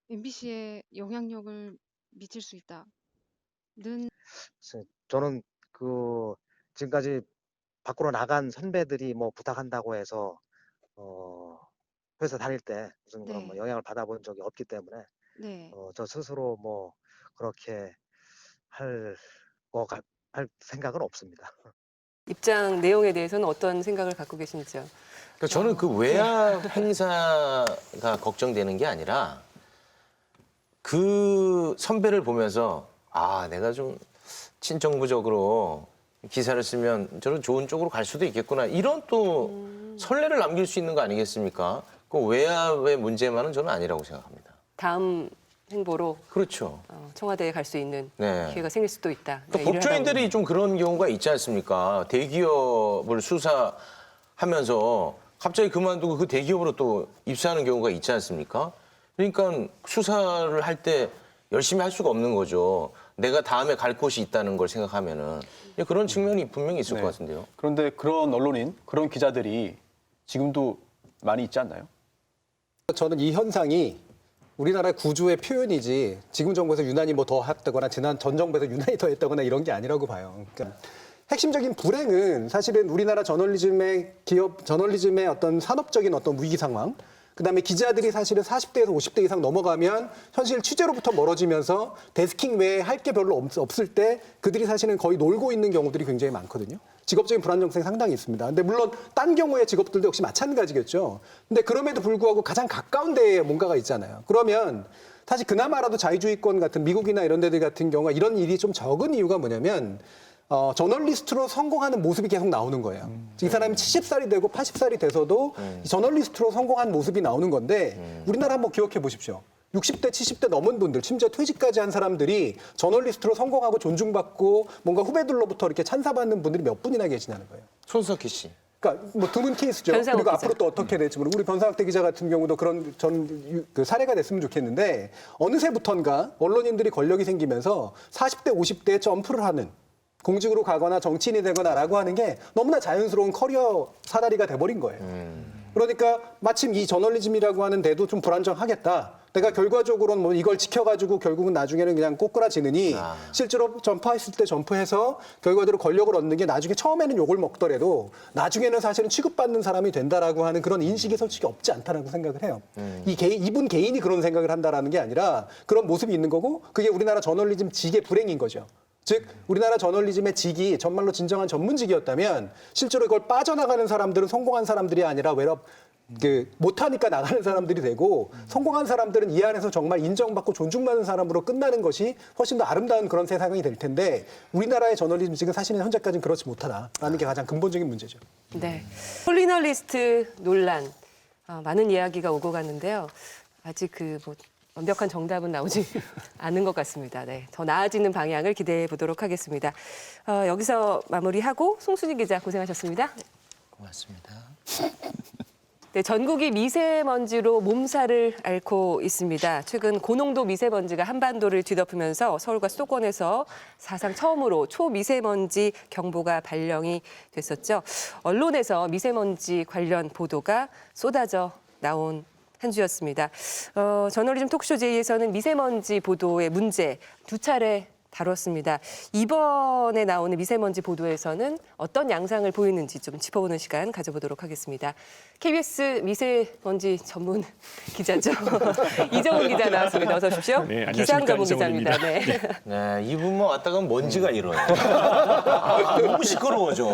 MBC에 영향력을 미칠 수 있다는 저는 지금까지 밖으로 나간 선배들이 뭐 부탁한다고 해서 회사 다닐 때 무슨 그런 뭐 영향을 받아본 적이 없기 때문에 저 스스로 뭐 그렇게 할 생각은 없습니다. 입장 내용에 대해서는 어떤 생각을 갖고 계신지요? 그러니까 저는 그 외압 행사가 걱정되는 게 아니라 그 선배를 보면서 내가 좀 친정부적으로 기사를 쓰면 저는 좋은 쪽으로 갈 수도 있겠구나. 이런 또 선례를 남길 수 있는 거 아니겠습니까? 그 외압의 문제만은 저는 아니라고 생각합니다. 다음 행보로 그렇죠. 청와대에 갈 수 있는 네. 기회가 생길 수도 있다. 그러니까 법조인들이 좀 그런 경우가 있지 않습니까? 대기업을 수사하면서 갑자기 그만두고 그 대기업으로 또 입사하는 경우가 있지 않습니까? 그러니까 수사를 할 때 열심히 할 수가 없는 거죠. 내가 다음에 갈 곳이 있다는 걸 생각하면은 그런 측면이 분명히 있을 것 같은데요. 그런데 그런 언론인, 그런 기자들이 지금도 많이 있지 않나요? 저는 이 현상이 우리나라 구조의 표현이지 지금 정부에서 유난히 뭐 더 했다거나 전 정부에서 유난히 더 했다거나 이런 게 아니라고 봐요. 그러니까 핵심적인 불행은 사실은 우리나라 저널리즘의 어떤 산업적인 어떤 위기 상황, 그다음에 기자들이 사실은 40대에서 50대 이상 넘어가면 현실 취재로부터 멀어지면서 데스킹 외에 할 게 별로 없을 때 그들이 사실은 거의 놀고 있는 경우들이 굉장히 많거든요. 직업적인 불안정성이 상당히 있습니다. 근데 물론 딴 경우의 직업들도 역시 마찬가지겠죠. 근데 그럼에도 불구하고 가장 가까운 데에 뭔가가 있잖아요. 그러면 사실 그나마라도 자유주의권 같은 미국이나 이런 데들 같은 경우가 이런 일이 좀 적은 이유가 뭐냐면 저널리스트로 성공하는 모습이 계속 나오는 거예요. 이 사람이 70살이 되고 80살이 돼서도 저널리스트로 성공한 모습이 나오는 건데 우리나라 한번 기억해 보십시오. 60대, 70대 넘은 분들, 심지어 퇴직까지 한 사람들이 저널리스트로 성공하고 존중받고 뭔가 후배들로부터 이렇게 찬사받는 분들이 몇 분이나 계시냐는 거예요. 손석희 씨. 그러니까 뭐 드문 케이스죠. 변상욱 그리고 기자. 앞으로 또 어떻게 될지 모르고 우리 변상학대 기자 같은 경우도 그런 그 사례가 됐으면 좋겠는데 어느새부턴가 언론인들이 권력이 생기면서 40대, 50대에 점프를 하는 공직으로 가거나 정치인이 되거나라고 하는 게 너무나 자연스러운 커리어 사다리가 돼버린 거예요. 그러니까 마침 이 저널리즘이라고 하는 데도 좀 불안정하겠다. 내가 결과적으로는 뭐 이걸 지켜가지고 결국은 나중에는 그냥 꼬꾸라지느니 실제로 점프했을 때 점프해서 결과적으로 권력을 얻는 게 나중에 처음에는 욕을 먹더라도 나중에는 사실은 취급받는 사람이 된다라고 하는 그런 인식이 솔직히 없지 않다라고 생각을 해요. 이분 개인이 그런 생각을 한다라는 게 아니라 그런 모습이 있는 거고 그게 우리나라 저널리즘 직의 불행인 거죠. 즉 우리나라 저널리즘의 직이 정말로 진정한 전문직이었다면 실제로 이걸 빠져나가는 사람들은 성공한 사람들이 아니라 외로 못하니까 나가는 사람들이 되고 성공한 사람들은 이 안에서 정말 인정받고 존중받는 사람으로 끝나는 것이 훨씬 더 아름다운 그런 세상이 될 텐데 우리나라의 저널리즘직은 사실은 현재까지는 그렇지 못하다라는 게 가장 근본적인 문제죠. 네, 폴리널리스트 논란 많은 이야기가 오고 갔는데요. 아직 완벽한 정답은 나오지 않은 것 같습니다. 네, 더 나아지는 방향을 기대해 보도록 하겠습니다. 여기서 마무리하고 송수진 기자 고생하셨습니다. 고맙습니다. 네, 전국이 미세먼지로 몸살을 앓고 있습니다. 최근 고농도 미세먼지가 한반도를 뒤덮으면서 서울과 수도권에서 사상 처음으로 초미세먼지 경보가 발령이 됐었죠. 언론에서 미세먼지 관련 보도가 쏟아져 나온 한 주였습니다. 저널리즘 토크쇼 J에서는 미세먼지 보도의 문제 두 차례 다뤘습니다. 이번에 나오는 미세먼지 보도에서는 어떤 양상을 보이는지 좀 짚어보는 시간 가져보도록 하겠습니다. KBS 미세먼지 전문 기자죠. 이정훈 기자 나왔습니다. 어서 오십시오. 네, 안녕하십니까. 기상 전문 기자입니다. 네. 네, 이분만 왔다 가면 먼지가 일어요. 너무 시끄러워져.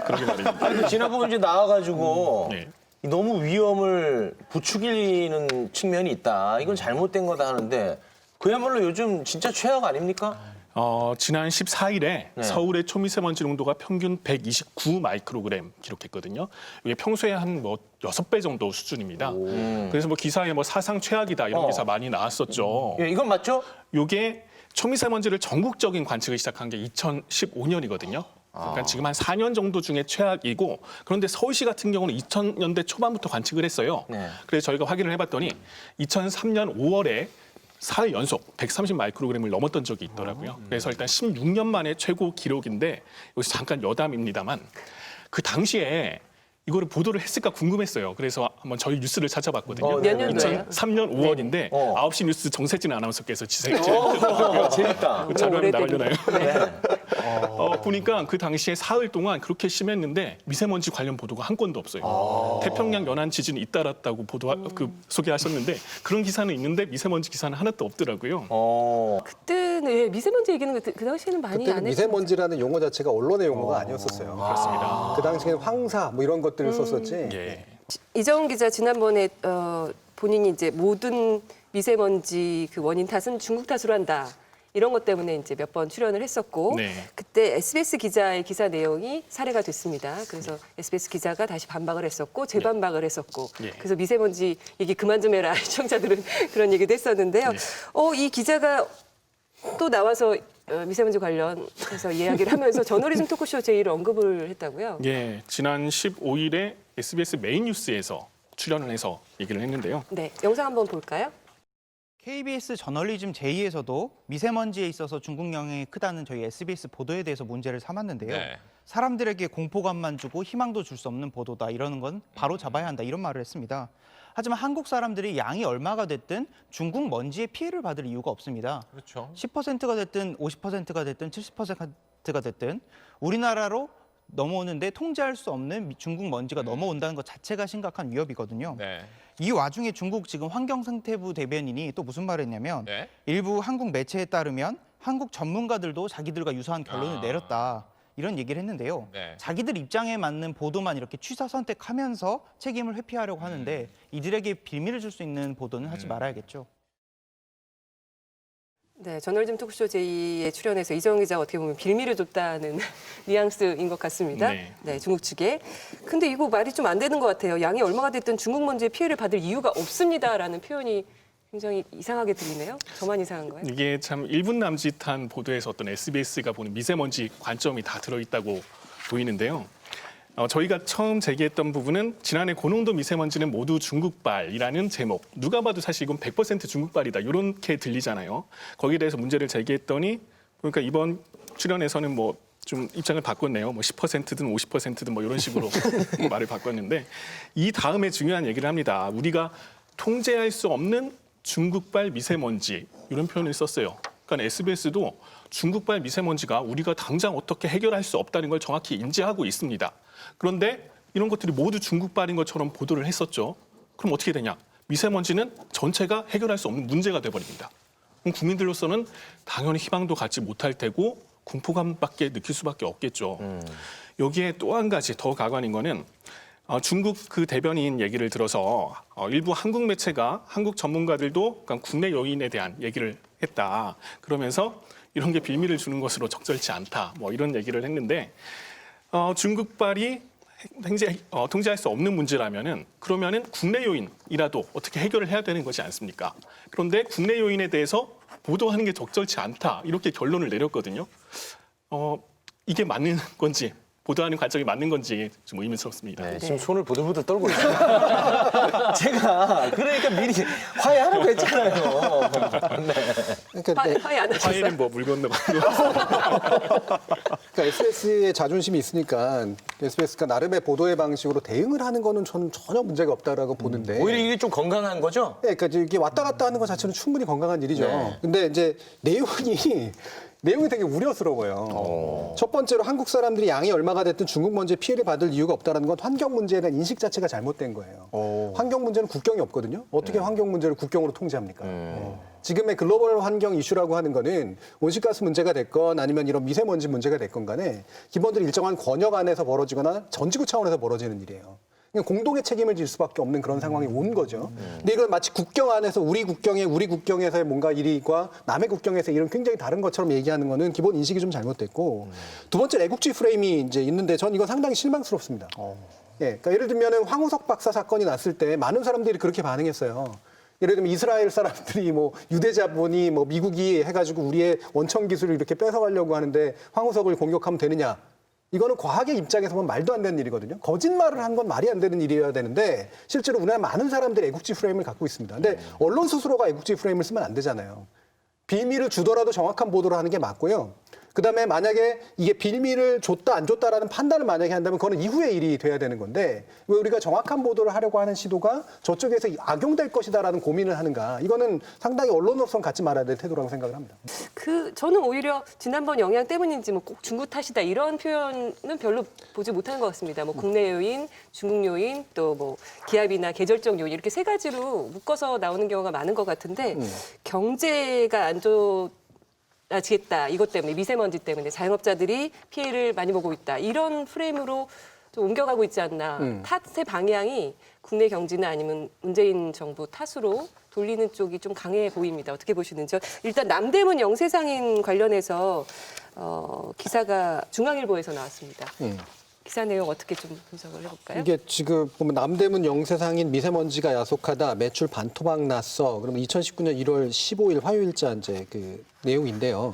그러게 말입니다. 지난번 이제 나와가지고 네. 너무 위험을 부추기는 측면이 있다. 이건 잘못된 거다 하는데 그야말로 요즘 진짜 최악 아닙니까? 지난 14일에 네. 서울의 초미세먼지 농도가 평균 129 마이크로그램 기록했거든요. 이게 평소에 한 6배 정도 수준입니다. 그래서 기사에 사상 최악이다 이런 기사 많이 나왔었죠. 예, 이건 맞죠? 이게 초미세먼지를 전국적인 관측을 시작한 게 2015년이거든요. 그러니까 지금 한 4년 정도 중에 최악이고, 그런데 서울시 같은 경우는 2000년대 초반부터 관측을 했어요. 네. 그래서 저희가 확인을 해봤더니 2003년 5월에 4일 연속 130 마이크로그램을 넘었던 적이 있더라고요. 그래서 일단 16년 만에 최고 기록인데, 여기서 잠깐 여담입니다만 그 당시에 이거를 보도를 했을까 궁금했어요. 그래서 한번 저희 뉴스를 찾아봤거든요. 몇 년도예요? 2003년 5월인데 9시 뉴스 정세진 아나운서께서 재밌다. 자료화면 나오려나요? 네. 보니까 그 당시에 사흘 동안 그렇게 심했는데 미세먼지 관련 보도가 한 건도 없어요. 태평양 연안 지진이 잇따랐다고 소개하셨는데 그런 기사는 있는데 미세먼지 기사는 하나도 없더라고요. 그때는 미세먼지 얘기는 그 당시에는 많이 그때는 안 했죠. 미세먼지라는 용어 자체가 언론의 용어가 아니었었어요. 그렇습니다. 그 당시에는 황사 이런 것들을 썼었지. 예. 이정훈 기자 지난번에 본인이 이제 모든 미세먼지 그 원인 탓은 중국 탓으로 한다. 이런 것 때문에 이제 몇 번 출연을 했었고 네. 그때 SBS 기자의 기사 내용이 살해가 됐습니다. 그래서 SBS 기자가 다시 반박을 했었고 재반박을 했었고 예. 그래서 미세먼지 얘기 그만 좀 해라 시청자들은 그런 얘기도 했었는데요. 이 기자가 또 나와서 미세먼지 관련해서 이야기를 하면서 저널리즘 토크쇼 J를 언급을 했다고요? 예, 지난 15일에 SBS 메인 뉴스에서 출연을 해서 얘기를 했는데요. 네, 영상 한번 볼까요? KBS 저널리즘 J에서도 미세먼지에 있어서 중국 영향이 크다는 저희 SBS 보도에 대해서 문제를 삼았는데요. 네. 사람들에게 공포감만 주고 희망도 줄 수 없는 보도다. 이러는 건 바로 잡아야 한다. 이런 말을 했습니다. 하지만 한국 사람들이 양이 얼마가 됐든 중국 먼지에 피해를 받을 이유가 없습니다. 그렇죠. 10%가 됐든 50%가 됐든 70%가 됐든 우리나라로 넘어오는데 통제할 수 없는 중국 먼지가 넘어온다는 것 자체가 심각한 위협이거든요. 네. 이 와중에 중국 지금 환경생태부 대변인이 또 무슨 말을 했냐면 네. 일부 한국 매체에 따르면 한국 전문가들도 자기들과 유사한 결론을 내렸다. 이런 얘기를 했는데요. 네. 자기들 입장에 맞는 보도만 이렇게 취사 선택하면서 책임을 회피하려고 하는데 이들에게 빌미를 줄 수 있는 보도는 하지 말아야겠죠. 네, 저널리즘 토크쇼 J에 출연해서 이정훈 기자가 어떻게 보면 빌미를 줬다는 뉘앙스인 것 같습니다. 네, 중국 측에. 근데 이거 말이 좀 안 되는 것 같아요. 양이 얼마가 됐든 중국 먼지에 피해를 받을 이유가 없습니다라는 표현이 굉장히 이상하게 들리네요. 저만 이상한 거예요? 이게 참 1분 남짓한 보도에서 어떤 SBS가 보는 미세먼지 관점이 다 들어있다고 보이는데요. 저희가 처음 제기했던 부분은 지난해 고농도 미세먼지는 모두 중국발이라는 제목. 누가 봐도 사실 이건 100% 중국발이다. 이렇게 들리잖아요. 거기에 대해서 문제를 제기했더니 그러니까 이번 출연에서는 좀 입장을 바꿨네요. 10%든 50%든 이런 식으로 말을 바꿨는데 이 다음에 중요한 얘기를 합니다. 우리가 통제할 수 없는 중국발 미세먼지 이런 표현을 썼어요. 그러니까 SBS도 중국발 미세먼지가 우리가 당장 어떻게 해결할 수 없다는 걸 정확히 인지하고 있습니다. 그런데 이런 것들이 모두 중국발인 것처럼 보도를 했었죠. 그럼 어떻게 되냐? 미세먼지는 전체가 해결할 수 없는 문제가 돼버립니다. 그럼 국민들로서는 당연히 희망도 갖지 못할 테고 공포감밖에 느낄 수밖에 없겠죠. 여기에 또 한 가지 더 가관인 거는 중국 그 대변인 얘기를 들어서 일부 한국 매체가 한국 전문가들도 국내 요인에 대한 얘기를 했다. 그러면서 이런 게 빌미를 주는 것으로 적절치 않다. 이런 얘기를 했는데 중국발이 통제할 수 없는 문제라면은 그러면은 국내 요인이라도 어떻게 해결을 해야 되는 것이 않습니까? 그런데 국내 요인에 대해서 보도하는 게 적절치 않다. 이렇게 결론을 내렸거든요. 이게 맞는 건지 보도하는 관점이 맞는 건지 좀 의문스럽습니다. 네, 지금 손을 부들부들 떨고 있어요. 제가 그러니까 미리 화해하라고 했잖아요. 네. 그러니까 화해 안 하셨어요? 화해는 뭐 물 건너고. 그러니까 SBS의 자존심이 있으니까 SBS가 나름의 보도의 방식으로 대응을 하는 거는 저는 전혀 문제가 없다라고 보는데 오히려 이게 좀 건강한 거죠? 네, 그러니까 이게 왔다 갔다 하는 것 자체는 충분히 건강한 일이죠. 네. 근데 이제 내용이 되게 우려스러워요. 첫 번째로 한국 사람들이 양이 얼마가 됐든 중국 먼지에 피해를 받을 이유가 없다는 건 환경 문제에 대한 인식 자체가 잘못된 거예요. 환경 문제는 국경이 없거든요. 어떻게 환경 문제를 국경으로 통제합니까? 지금의 글로벌 환경 이슈라고 하는 거는 온실가스 문제가 됐건 아니면 이런 미세먼지 문제가 됐건 간에 기본적으로 일정한 권역 안에서 벌어지거나 전 지구 차원에서 벌어지는 일이에요. 공동의 책임을 질 수밖에 없는 그런 상황이 온 거죠. 근데 이걸 마치 국경 안에서 우리 국경에서의 뭔가 일과 남의 국경에서의 일은 굉장히 다른 것처럼 얘기하는 거는 기본 인식이 좀 잘못됐고 두 번째 애국주의 프레임이 이제 있는데 전 이건 상당히 실망스럽습니다. 예, 그러니까 예를 들면은 황우석 박사 사건이 났을 때 많은 사람들이 그렇게 반응했어요. 예를 들면 이스라엘 사람들이 뭐 유대 자본이 뭐 미국이 해가지고 우리의 원천 기술을 이렇게 뺏어가려고 하는데 황우석을 공격하면 되느냐? 이거는 과학의 입장에서 보면 말도 안 되는 일이거든요. 거짓말을 한 건 말이 안 되는 일이어야 되는데 실제로 우리나라 많은 사람들이 애국주의 프레임을 갖고 있습니다. 근데 언론 스스로가 애국주의 프레임을 쓰면 안 되잖아요. 비밀을 주더라도 정확한 보도를 하는 게 맞고요. 그다음에 만약에 이게 빌미를 줬다 안 줬다라는 판단을 만약에 한다면 그거는 이후의 일이 돼야 되는 건데 왜 우리가 정확한 보도를 하려고 하는 시도가 저쪽에서 악용될 것이다라는 고민을 하는가. 이거는 상당히 언론으로서는 갖지 말아야 될 태도라고 생각을 합니다. 저는 오히려 지난번 영향 때문인지 뭐 꼭 중국 탓이다 이런 표현은 별로 보지 못하는 것 같습니다. 뭐 국내 요인, 중국 요인, 또 뭐 기압이나 계절적 요인 이렇게 세 가지로 묶어서 나오는 경우가 많은 것 같은데 경제가 안 좋아지겠다 이것 때문에 미세먼지 때문에 자영업자들이 피해를 많이 보고 있다 이런 프레임으로 좀 옮겨가고 있지 않나. 탓의 방향이 국내 경제나 아니면 문재인 정부 탓으로 돌리는 쪽이 좀 강해 보입니다. 어떻게 보시는지요? 일단 남대문 영세상인 관련해서 기사가 중앙일보에서 나왔습니다. 기사 내용 어떻게 좀 분석을 해볼까요? 이게 지금 보면 남대문 영세상인 미세먼지가 야속하다, 매출 반토막 났어. 그러면 2019년 1월 15일 화요일자 이제 그 내용인데요.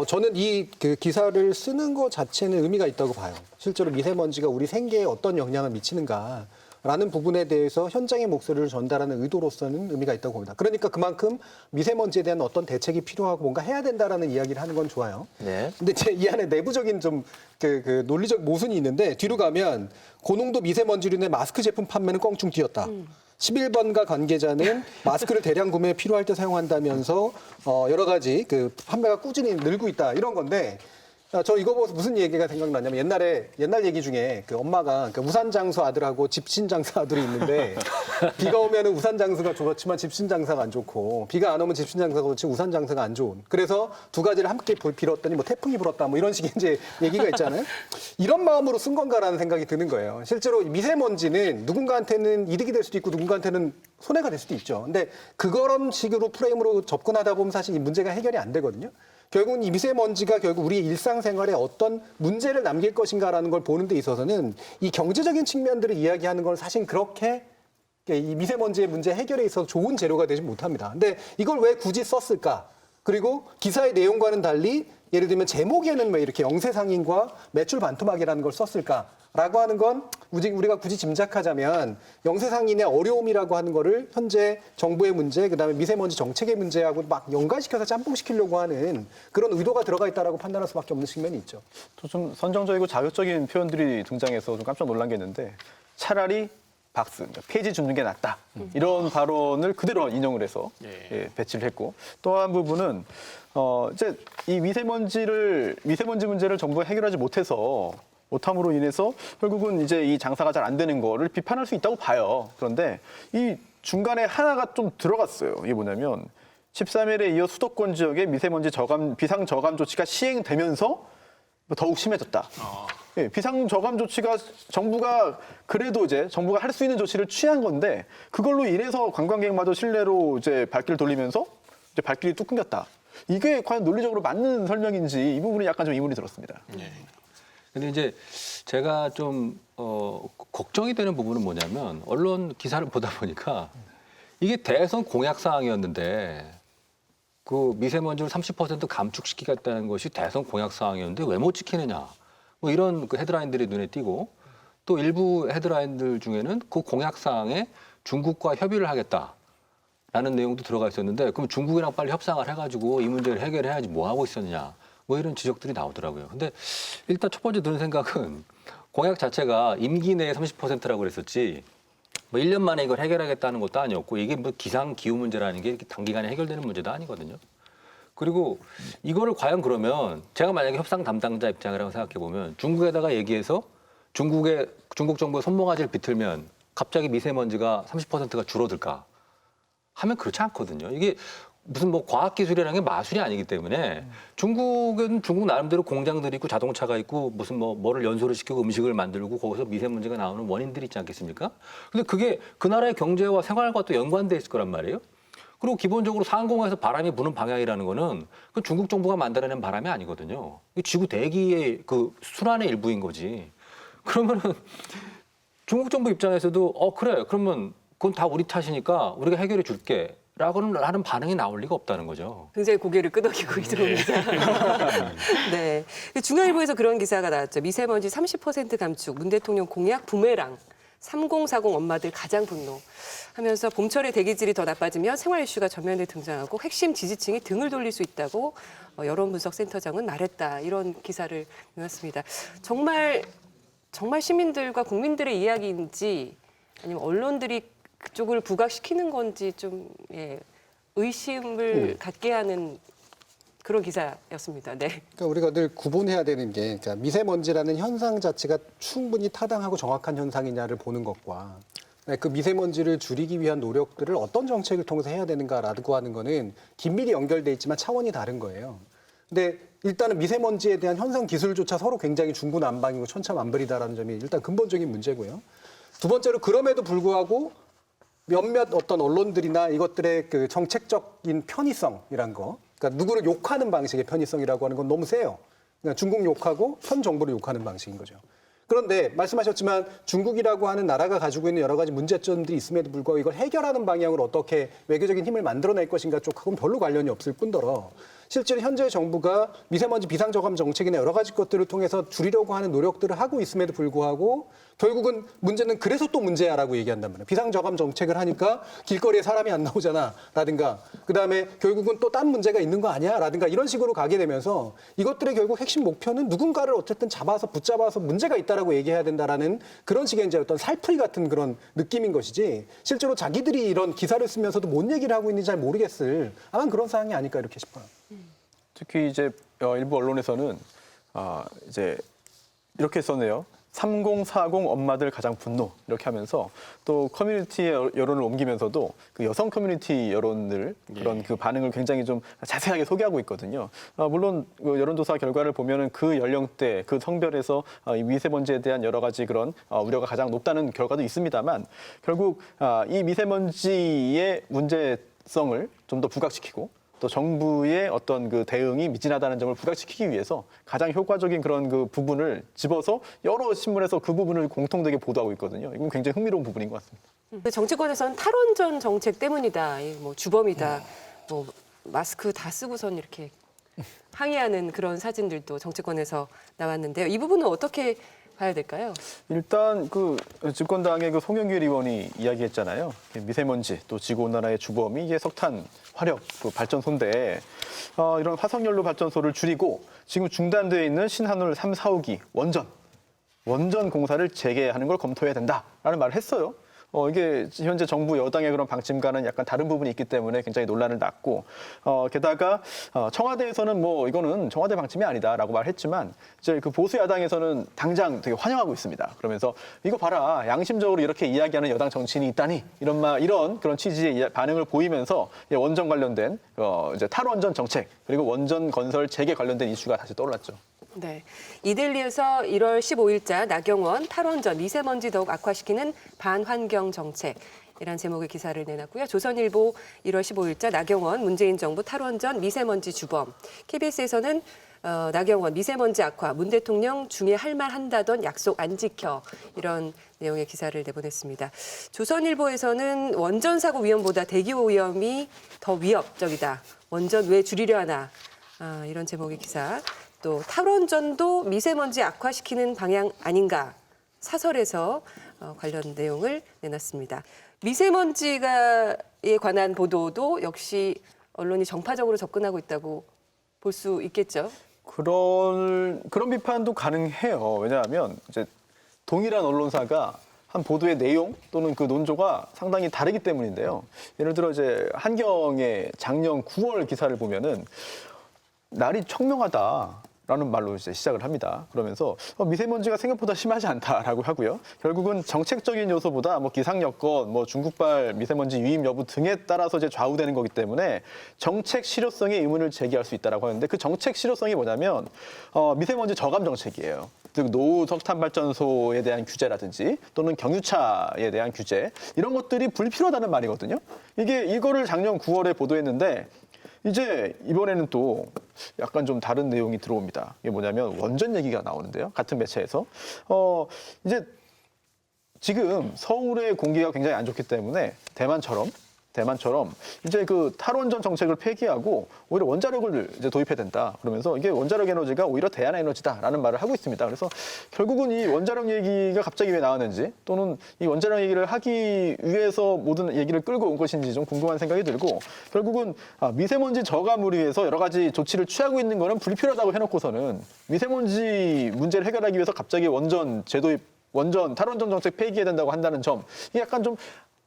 저는 이 그 기사를 쓰는 것 자체는 의미가 있다고 봐요. 실제로 미세먼지가 우리 생계에 어떤 영향을 미치는가. 라는 부분에 대해서 현장의 목소리를 전달하는 의도로서는 의미가 있다고 봅니다. 그러니까 그만큼 미세먼지에 대한 어떤 대책이 필요하고 뭔가 해야 된다라는 이야기를 하는 건 좋아요. 네. 근데 제 이 안에 내부적인 좀 그 논리적 모순이 있는데 뒤로 가면 고농도 미세먼지로 인해 마스크 제품 판매는 껑충 뛰었다. 11번가 관계자는 마스크를 대량 구매에 필요할 때 사용한다면서 여러 가지 그 판매가 꾸준히 늘고 있다 이런 건데 저 이거 보면서 무슨 얘기가 생각나냐면 옛날 얘기 중에 그 엄마가 그 우산 장수 아들하고 집신 장사 아들이 있는데 비가 오면 우산 장수가 좋지만 집신 장사가 안 좋고 비가 안 오면 집신 장사가 좋지 우산 장사가 안 좋은. 그래서 두 가지를 함께 빌었더니 뭐 태풍이 불었다 뭐 이런 식의 이제 얘기가 있잖아요. 이런 마음으로 쓴 건가라는 생각이 드는 거예요. 실제로 미세먼지는 누군가한테는 이득이 될 수도 있고 누군가한테는 손해가 될 수도 있죠. 근데 그런 식으로 프레임으로 접근하다 보면 사실 이 문제가 해결이 안 되거든요. 결국은 이 미세먼지가 결국 우리의 일상생활에 어떤 문제를 남길 것인가라는 걸 보는 데 있어서는 이 경제적인 측면들을 이야기하는 건 사실 그렇게 이 미세먼지의 문제 해결에 있어서 좋은 재료가 되지 못합니다. 근데 이걸 왜 굳이 썼을까? 그리고 기사의 내용과는 달리 예를 들면 제목에는 왜 이렇게 영세상인과 매출 반토막이라는 걸 썼을까라고 하는 건 우리가 굳이 짐작하자면 영세상인의 어려움이라고 하는 거를 현재 정부의 문제, 그다음에 미세먼지 정책의 문제하고 막 연관시켜서 짬뽕시키려고 하는 그런 의도가 들어가 있다라고 판단할 수밖에 없는 측면이 있죠. 또 좀 선정적이고 자극적인 표현들이 등장해서 좀 깜짝 놀란 게 있는데 차라리 박스, 그러니까 폐지 줍는 게 낫다. 이런 발언을 그대로 인용을 해서 배치를 했고 또 한 부분은 이제 이 미세먼지 문제를 정부가 해결하지 못함으로 인해서 결국은 이제 이 장사가 잘 안 되는 거를 비판할 수 있다고 봐요. 그런데 이 중간에 하나가 좀 들어갔어요. 이게 뭐냐면 13일에 이어 수도권 지역에 미세먼지 비상 저감 조치가 시행되면서 더욱 심해졌다. 예, 비상 저감 조치가 정부가 할 수 있는 조치를 취한 건데 그걸로 인해서 관광객마저 실내로 이제 발길을 돌리면서 이제 발길이 뚝 끊겼다. 이게 과연 논리적으로 맞는 설명인지 이 부분이 약간 좀 의문이 들었습니다. 근데 이제 제가 좀 걱정이 되는 부분은 뭐냐면 언론 기사를 보다 보니까 이게 대선 공약 사항이었는데 그 미세먼지를 30% 감축시키겠다는 것이 대선 공약 사항이었는데 왜 못 지키느냐. 뭐 이런 그 헤드라인들이 눈에 띄고 또 일부 헤드라인들 중에는 그 공약 사항에 중국과 협의를 하겠다라는 내용도 들어가 있었는데 그럼 중국이랑 빨리 협상을 해가지고 이 문제를 해결해야지 뭐 하고 있었냐 뭐 이런 지적들이 나오더라고요. 근데 일단 첫 번째 드는 생각은 공약 자체가 임기 내에 30%라고 그랬었지 뭐 1년 만에 이걸 해결하겠다는 것도 아니었고 이게 뭐 기상 기후 문제라는 게 이렇게 단기간에 해결되는 문제도 아니거든요. 그리고 이거를 과연 그러면 제가 만약에 협상 담당자 입장이라고 생각해 보면 중국에다가 얘기해서 중국 정부의 손모가지를 비틀면 갑자기 미세먼지가 30%가 줄어들까 하면 그렇지 않거든요. 이게 무슨 뭐 과학기술이라는 게 마술이 아니기 때문에 중국은 중국 나름대로 공장들이 있고 자동차가 있고 무슨 뭐를 연소를 시키고 음식을 만들고 거기서 미세먼지가 나오는 원인들이 있지 않겠습니까? 근데 그게 그 나라의 경제와 생활과 또 연관돼 있을 거란 말이에요. 그리고 기본적으로 상공에서 바람이 부는 방향이라는 거는 그 중국 정부가 만들어낸 바람이 아니거든요. 지구 대기의 그 순환의 일부인 거지. 그러면은 중국 정부 입장에서도 그래 그러면 그건 다 우리 탓이니까 우리가 해결해 줄게. 라고는 하는 반응이 나올 리가 없다는 거죠. 굉장히 고개를 끄덕이고 이동훈 기자. 네. 중앙일보에서 그런 기사가 나왔죠. 미세먼지 30% 감축, 문 대통령 공약 부메랑, 3040 엄마들 가장 분노. 하면서 봄철에 대기질이 더 나빠지면 생활 이슈가 전면에 등장하고 핵심 지지층이 등을 돌릴 수 있다고 여론분석센터장은 말했다. 이런 기사를 내놨습니다. 정말 시민들과 국민들의 이야기인지 아니면 언론들이 그쪽을 부각시키는 건지 좀 의심을 갖게 하는 그런 기사였습니다. 네. 그러니까 우리가 늘 구분해야 되는 게 그러니까 미세먼지라는 현상 자체가 충분히 타당하고 정확한 현상이냐를 보는 것과 그 미세먼지를 줄이기 위한 노력들을 어떤 정책을 통해서 해야 되는가라고 하는 거는 긴밀히 연결돼 있지만 차원이 다른 거예요. 근데 일단은 미세먼지에 대한 현상 기술조차 서로 굉장히 중구난방이고 천차만별이다라는 점이 일단 근본적인 문제고요. 두 번째로 그럼에도 불구하고 몇몇 어떤 언론들이나 이것들의 그 정책적인 편의성이란 거, 그러니까 누구를 욕하는 방식의 편의성이라고 하는 건 너무 세요. 그러니까 중국 욕하고 현 정부를 욕하는 방식인 거죠. 그런데 말씀하셨지만 중국이라고 하는 나라가 가지고 있는 여러 가지 문제점들이 있음에도 불구하고 이걸 해결하는 방향으로 어떻게 외교적인 힘을 만들어낼 것인가 쪽하고는 별로 관련이 없을 뿐더러 실제로 현재 정부가 미세먼지 비상저감 정책이나 여러 가지 것들을 통해서 줄이려고 하는 노력들을 하고 있음에도 불구하고 결국은 문제는 그래서 또 문제야라고 얘기한단 말이에요. 비상저감 정책을 하니까 길거리에 사람이 안 나오잖아 라든가 그다음에 결국은 또 딴 문제가 있는 거 아니야 라든가 이런 식으로 가게 되면서 이것들의 결국 핵심 목표는 누군가를 어쨌든 붙잡아서 문제가 있다라고 얘기해야 된다라는 그런 식의 이제 어떤 살풀이 같은 그런 느낌인 것이지 실제로 자기들이 이런 기사를 쓰면서도 뭔 얘기를 하고 있는지 잘 모르겠을 아마 그런 상황이 아닐까 이렇게 싶어요. 특히 이제 일부 언론에서는 이제 이렇게 썼네요. 3040 엄마들 가장 분노 이렇게 하면서 또 커뮤니티의 여론을 옮기면서도 그 여성 커뮤니티 여론들 그런 그 반응을 굉장히 좀 자세하게 소개하고 있거든요. 물론 그 여론조사 결과를 보면은 그 연령대, 그 성별에서 이 미세먼지에 대한 여러 가지 그런 우려가 가장 높다는 결과도 있습니다만 결국 이 미세먼지의 문제성을 좀 더 부각시키고 또 정부의 어떤 그 대응이 미진하다는 점을 부각시키기 위해서 가장 효과적인 그런 그 부분을 집어서 여러 신문에서 그 부분을 공통되게 보도하고 있거든요. 이건 굉장히 흥미로운 부분인 것 같습니다. 정치권에서는 탈원전 정책 때문이다, 뭐 주범이다, 뭐 마스크 다 쓰고선 이렇게 항의하는 그런 사진들도 정치권에서 나왔는데요. 이 부분은 어떻게 봐야 될까요? 일단 그 집권당의 그 송영길 의원이 이야기했잖아요. 미세먼지 또 지구온난화의 주범이 이게 석탄, 화력 그 발전소인데 이런 화석연료 발전소를 줄이고 지금 중단되어 있는 신한울 3, 4, 5기 원전 공사를 재개하는 걸 검토해야 된다라는 말을 했어요. 이게 현재 정부 여당의 그런 방침과는 약간 다른 부분이 있기 때문에 굉장히 논란을 낳고 게다가 청와대에서는 뭐 이거는 청와대 방침이 아니다라고 말했지만 이제 그 보수 야당에서는 당장 되게 환영하고 있습니다. 그러면서 이거 봐라 양심적으로 이렇게 이야기하는 여당 정치인이 있다니 이런 그런 취지의 반응을 보이면서 원전 관련된 이제 탈원전 정책 그리고 원전 건설 재개 관련된 이슈가 다시 떠올랐죠. 네, 이데일리에서 1월 15일자 나경원 탈원전 미세먼지 더욱 악화시키는 반환경 정책이란 제목의 기사를 내놨고요. 조선일보 1월 15일자 나경원 문재인 정부 탈원전 미세먼지 주범. KBS에서는 나경원 미세먼지 악화 문 대통령 중에 할 말 한다던 약속 안 지켜 이런 내용의 기사를 내보냈습니다. 조선일보에서는 원전 사고 위험보다 대기 오염이 더 위협적이다. 원전 왜 줄이려 하나 이런 제목의 기사 또 탈원전도 미세먼지 악화시키는 방향 아닌가 사설에서 관련 내용을 내놨습니다. 미세먼지에 관한 보도도 역시 언론이 정파적으로 접근하고 있다고 볼 수 있겠죠. 그런 비판도 가능해요. 왜냐하면 이제 동일한 언론사가 한 보도의 내용 또는 그 논조가 상당히 다르기 때문인데요. 예를 들어 이제 한경의 작년 9월 기사를 보면은 날이 청명하다라는 말로 이제 시작을 합니다. 그러면서 미세먼지가 생각보다 심하지 않다라고 하고요. 결국은 정책적인 요소보다 뭐 기상 여건, 뭐 중국발 미세먼지 유입 여부 등에 따라서 이제 좌우되는 거기 때문에 정책 실효성에 의문을 제기할 수 있다라고 하는데 그 정책 실효성이 뭐냐면 미세먼지 저감 정책이에요. 즉 노후 석탄 발전소에 대한 규제라든지 또는 경유차에 대한 규제 이런 것들이 불필요하다는 말이거든요. 이거를 작년 9월에 보도했는데 이제 이번에는 또 약간 좀 다른 내용이 들어옵니다. 이게 뭐냐면 원전 얘기가 나오는데요. 같은 매체에서 이제 지금 서울의 공기가 굉장히 안 좋기 때문에 대만처럼 이제 그 탈원전 정책을 폐기하고 오히려 원자력을 이제 도입해야 된다. 그러면서 이게 원자력 에너지가 오히려 대안 에너지다라는 말을 하고 있습니다. 그래서 결국은 이 원자력 얘기가 갑자기 왜 나왔는지 또는 이 원자력 얘기를 하기 위해서 모든 얘기를 끌고 온 것인지 좀 궁금한 생각이 들고 탈원전 미세먼지 저감을 위해서 여러 가지 조치를 취하고 있는 거는 불필요하다고 해놓고서는 미세먼지 문제를 해결하기 위해서 갑자기 원전 재도입, 탈원전 정책 폐기해야 된다고 한다는 점 이게 약간 좀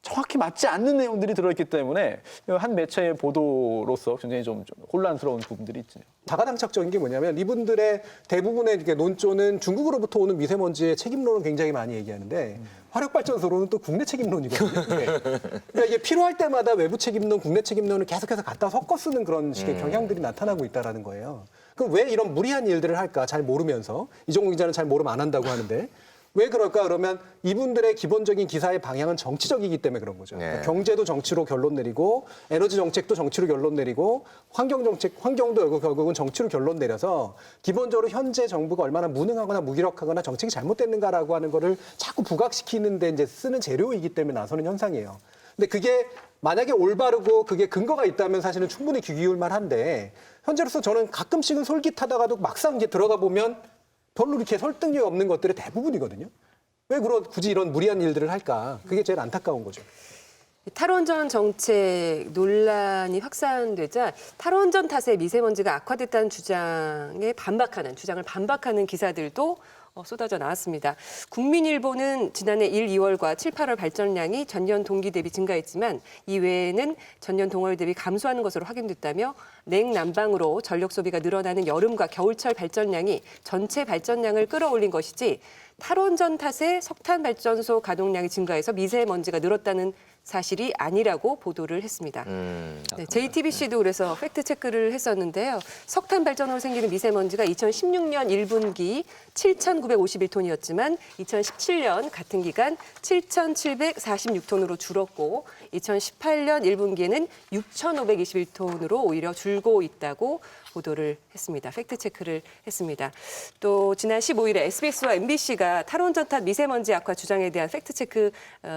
정확히 맞지 않는 내용들이 들어있기 때문에 한 매체의 보도로서 굉장히 좀 혼란스러운 부분들이 있죠. 다가당착적인 게 뭐냐면 이분들의 대부분의 이렇게 논조는 중국으로부터 오는 미세먼지의 책임론을 굉장히 많이 얘기하는데 화력발전소로는 또 국내 책임론이거든요. 그러니까 이게 필요할 때마다 외부 책임론, 국내 책임론을 계속해서 갖다 섞어 쓰는 그런 식의 경향들이 나타나고 있다는 거예요. 그럼 왜 이런 무리한 일들을 할까? 잘 모르면서 이종국 기자는 잘 모르면 안 한다고 하는데 왜 그럴까? 그러면 이분들의 기본적인 기사의 방향은 정치적이기 때문에 그런 거죠. 그러니까 경제도 정치로 결론 내리고 에너지 정책도 정치로 결론 내리고 환경도 결국은 정치로 결론 내려서 기본적으로 현재 정부가 얼마나 무능하거나 무기력하거나 정책이 잘못됐는가라고 하는 거를 자꾸 부각시키는데 이제 쓰는 재료이기 때문에 나서는 현상이에요. 근데 그게 만약에 올바르고 그게 근거가 있다면 사실은 충분히 귀 기울 만한데 현재로서 저는 가끔씩은 솔깃하다가도 막상 이제 들어가 보면 별로 이렇게 설득력이 없는 것들의 대부분이거든요. 왜 굳이 이런 무리한 일들을 할까? 그게 제일 안타까운 거죠. 탈원전 정책 논란이 확산되자 탈원전 탓에 미세먼지가 악화됐다는 주장을 반박하는 기사들도 쏟아져 나왔습니다. 국민일보는 지난해 1, 2월과 7, 8월 발전량이 전년 동기 대비 증가했지만 이외에는 전년 동월 대비 감소하는 것으로 확인됐다며 냉난방으로 전력 소비가 늘어나는 여름과 겨울철 발전량이 전체 발전량을 끌어올린 것이지 탈원전 탓에 석탄 발전소 가동량이 증가해서 미세먼지가 늘었다는 사실이 아니라고 보도를 했습니다. 네, JTBC도 그래서 팩트체크를 했었는데요. 석탄 발전으로 생기는 미세먼지가 2016년 1분기 7,951톤이었지만 2017년 같은 기간 7,746톤으로 줄었고 2018년 1분기에는 6,521톤으로 오히려 줄고 있다고 보도를 했습니다. 팩트체크를 했습니다. 또 지난 15일에 SBS와 MBC가 탈원전 탓 미세먼지 악화 주장에 대한 팩트체크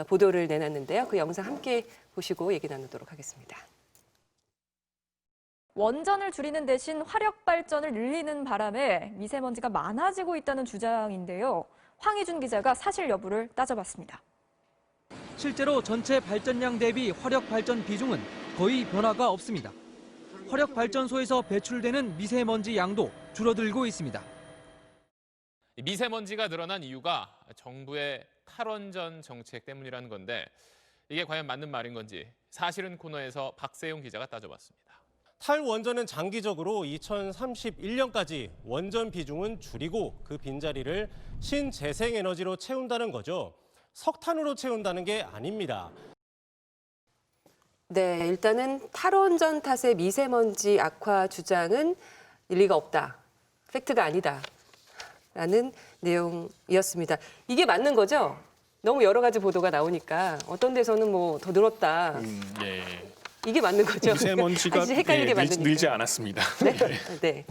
보도를 내놨는데요. 그 영상 함께 보시고 얘기 나누도록 하겠습니다. 원전을 줄이는 대신 화력 발전을 늘리는 바람에 미세먼지가 많아지고 있다는 주장인데요. 황희준 기자가 사실 여부를 따져봤습니다. 실제로 전체 발전량 대비 화력 발전 비중은 거의 변화가 없습니다. 화력 발전소에서 배출되는 미세먼지 양도 줄어들고 있습니다. 미세먼지가 늘어난 이유가 정부의 탈원전 정책 때문이라는 건데 이게 과연 맞는 말인 건지 사실은 코너에서 박세용 기자가 따져봤습니다. 탈원전은 장기적으로 2031년까지 원전 비중은 줄이고 그 빈자리를 신재생에너지로 채운다는 거죠. 석탄으로 채운다는 게 아닙니다. 네, 일단은 탈원전 탓의 미세먼지 악화 주장은 일리가 없다. 팩트가 아니다. 라는 내용이었습니다. 이게 맞는 거죠? 너무 여러 가지 보도가 나오니까 어떤 데서는 뭐 더 늘었다. 예. 이게 맞는 거죠? 미세먼지가 헷갈리게 만드니까. 늘지 않았습니다. 네.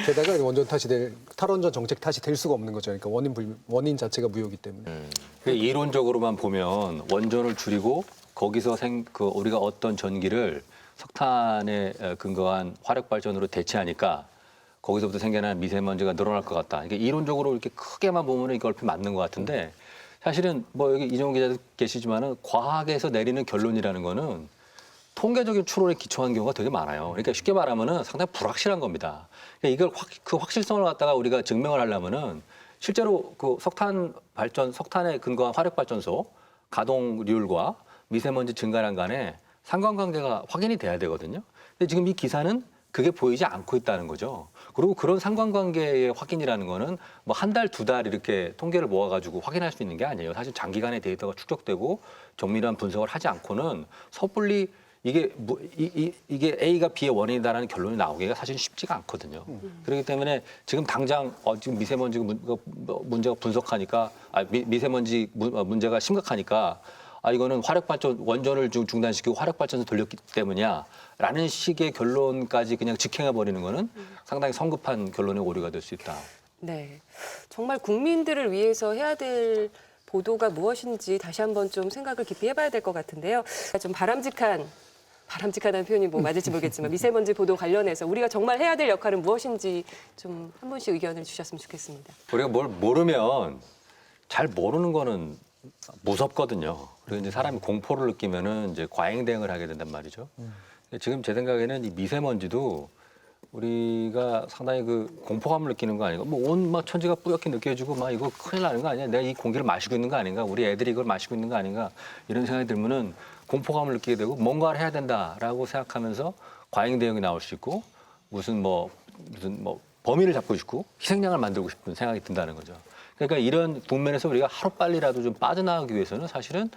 게다가 원전 탈원전 정책 탓이 될 수가 없는 거죠. 그러니까 원인 자체가 무효이기 때문에. 이론적으로만 보면 원전을 줄이고 거기서 우리가 어떤 전기를 석탄에 근거한 화력 발전으로 대체하니까 거기서부터 생겨난 미세먼지가 늘어날 것 같다. 이게 이론적으로 이렇게 크게만 보면 이게 얼핏 맞는 것 같은데 사실은 뭐 여기 이정훈 기자도 계시지만은 과학에서 내리는 결론이라는 거는 통계적인 추론에 기초한 경우가 되게 많아요. 그러니까 쉽게 말하면은 상당히 불확실한 겁니다. 그러니까 이걸 그 확실성을 갖다가 우리가 증명을 하려면은 실제로 그 석탄에 근거한 화력 발전소 가동률과 미세먼지 증가량 간에 상관관계가 확인이 돼야 되거든요. 근데 지금 이 기사는 그게 보이지 않고 있다는 거죠. 그리고 그런 상관관계의 확인이라는 거는 뭐 한 달, 두 달 이렇게 통계를 모아가지고 확인할 수 있는 게 아니에요. 사실 장기간의 데이터가 축적되고 정밀한 분석을 하지 않고는 섭불리 이게 A가 B의 원인이다라는 결론이 나오기가 사실 쉽지가 않거든요. 그렇기 때문에 지금 당장 지금 미세먼지 문제가 분석하니까 미세먼지 문제가 심각하니까 이거는 화력발전 원전을 중단시키고 화력발전소 돌렸기 때문이야라는 식의 결론까지 그냥 직행해 버리는 거는 상당히 성급한 결론의 오류가 될 수 있다. 네, 정말 국민들을 위해서 해야 될 보도가 무엇인지 다시 한번 좀 생각을 깊이 해봐야 될 것 같은데요. 좀 바람직하다는 표현이 뭐 맞을지 모르겠지만 미세먼지 보도 관련해서 우리가 정말 해야 될 역할은 무엇인지 좀 한 분씩 의견을 주셨으면 좋겠습니다. 우리가 뭘 모르면 잘 모르는 거는 무섭거든요. 그리고 이제 사람이 공포를 느끼면은 이제 과잉 대응을 하게 된단 말이죠. 지금 제 생각에는 이 미세먼지도 우리가 상당히 그 공포감을 느끼는 거 아닌가? 뭐 온 막 천지가 뿌옇게 느껴지고 막 이거 큰일 나는 거 아니야? 내가 이 공기를 마시고 있는 거 아닌가? 우리 애들이 이걸 마시고 있는 거 아닌가? 이런 생각이 들면은 공포감을 느끼게 되고 뭔가를 해야 된다라고 생각하면서 과잉 대응이 나올 수 있고 무슨 범인을 잡고 싶고 희생양을 만들고 싶은 생각이 든다는 거죠. 그러니까 이런 국면에서 우리가 하루빨리라도 좀 빠져나가기 위해서는 사실은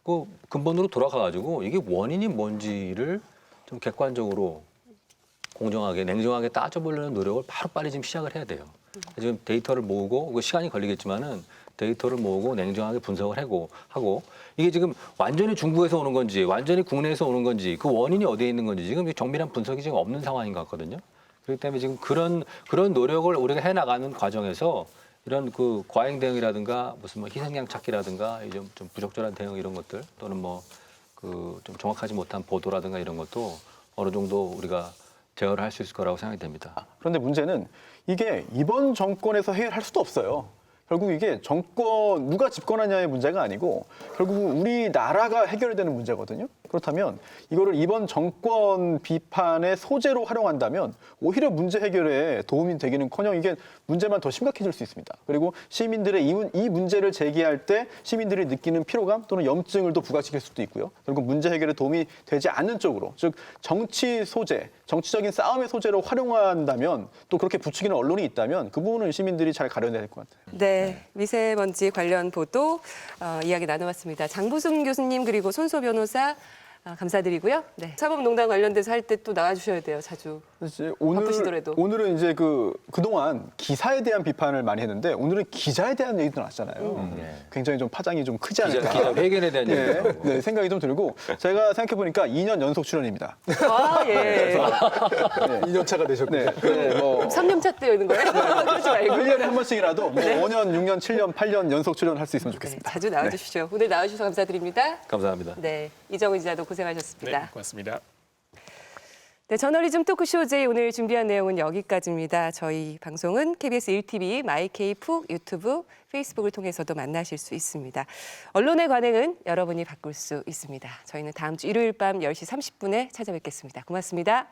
그 근본으로 돌아가가지고 이게 원인이 뭔지를 좀 객관적으로 공정하게 냉정하게 따져보려는 노력을 하루빨리 지금 시작을 해야 돼요. 지금 데이터를 모으고 시간이 걸리겠지만은 데이터를 모으고 냉정하게 분석을 하고 이게 지금 완전히 중국에서 오는 건지 완전히 국내에서 오는 건지 그 원인이 어디에 있는 건지 지금 정밀한 분석이 지금 없는 상황인 것 같거든요. 그렇기 때문에 지금 그런 노력을 우리가 해나가는 과정에서 이런 그 과잉 대응이라든가 무슨 뭐 희생양 찾기라든가 좀 부적절한 대응 이런 것들 또는 뭐 그 좀 정확하지 못한 보도라든가 이런 것도 어느 정도 우리가 제어를 할 수 있을 거라고 생각이 됩니다. 그런데 문제는 이게 이번 정권에서 해결할 수도 없어요. 결국 이게 정권 누가 집권하냐의 문제가 아니고 결국 우리나라가 해결해야 되는 문제거든요. 그렇다면 이거를 이번 정권 비판의 소재로 활용한다면 오히려 문제 해결에 도움이 되기는커녕 이게 문제만 더 심각해질 수 있습니다. 그리고 시민들의 이 문제를 제기할 때 시민들이 느끼는 피로감 또는 염증을 또 부각시킬 수도 있고요. 결국 문제 해결에 도움이 되지 않는 쪽으로 즉 정치 소재, 정치적인 싸움의 소재로 활용한다면 또 그렇게 부추기는 언론이 있다면 그 부분은 시민들이 잘 가려내야 될 것 같아요. 네, 미세먼지 관련 보도 이야기 나눠봤습니다. 장부승 교수님 그리고 손소 변호사 감사드리고요. 네, 사법농단 관련돼서 할 때 또 나와주셔야 돼요. 자주 바쁘시더라도. 오늘은 이제 그동안 기사에 대한 비판을 많이 했는데 오늘은 기자에 대한 얘기도 나왔잖아요. 굉장히 좀 파장이 좀 크지 않을까. 기자 회견에 대한 얘기도 네, 생각이 좀 들고 제가 생각해 보니까 2년 연속 출연입니다. 아, 예. 2년 차가 되셨군요. 네, 뭐 3년 차 때 오는 거예요? 그러지 말고. 1년에 한 번씩이라도 뭐 네. 5년, 6년, 7년, 8년 연속 출연할 수 있으면 좋겠습니다. 자주 나와주십시오. 오늘 나와주셔서 감사드립니다. 감사합니다. 네, 이정훈 기자도 고생하셨습니다. 네, 고맙습니다. 네, 저널리즘 토크쇼 J 오늘 준비한 내용은 여기까지입니다. 저희 방송은 KBS 1TV, 마이케이푹, 유튜브, 페이스북을 통해서도 만나실 수 있습니다. 언론의 관행은 여러분이 바꿀 수 있습니다. 저희는 다음 주 일요일 밤 10시 30분에 찾아뵙겠습니다. 고맙습니다.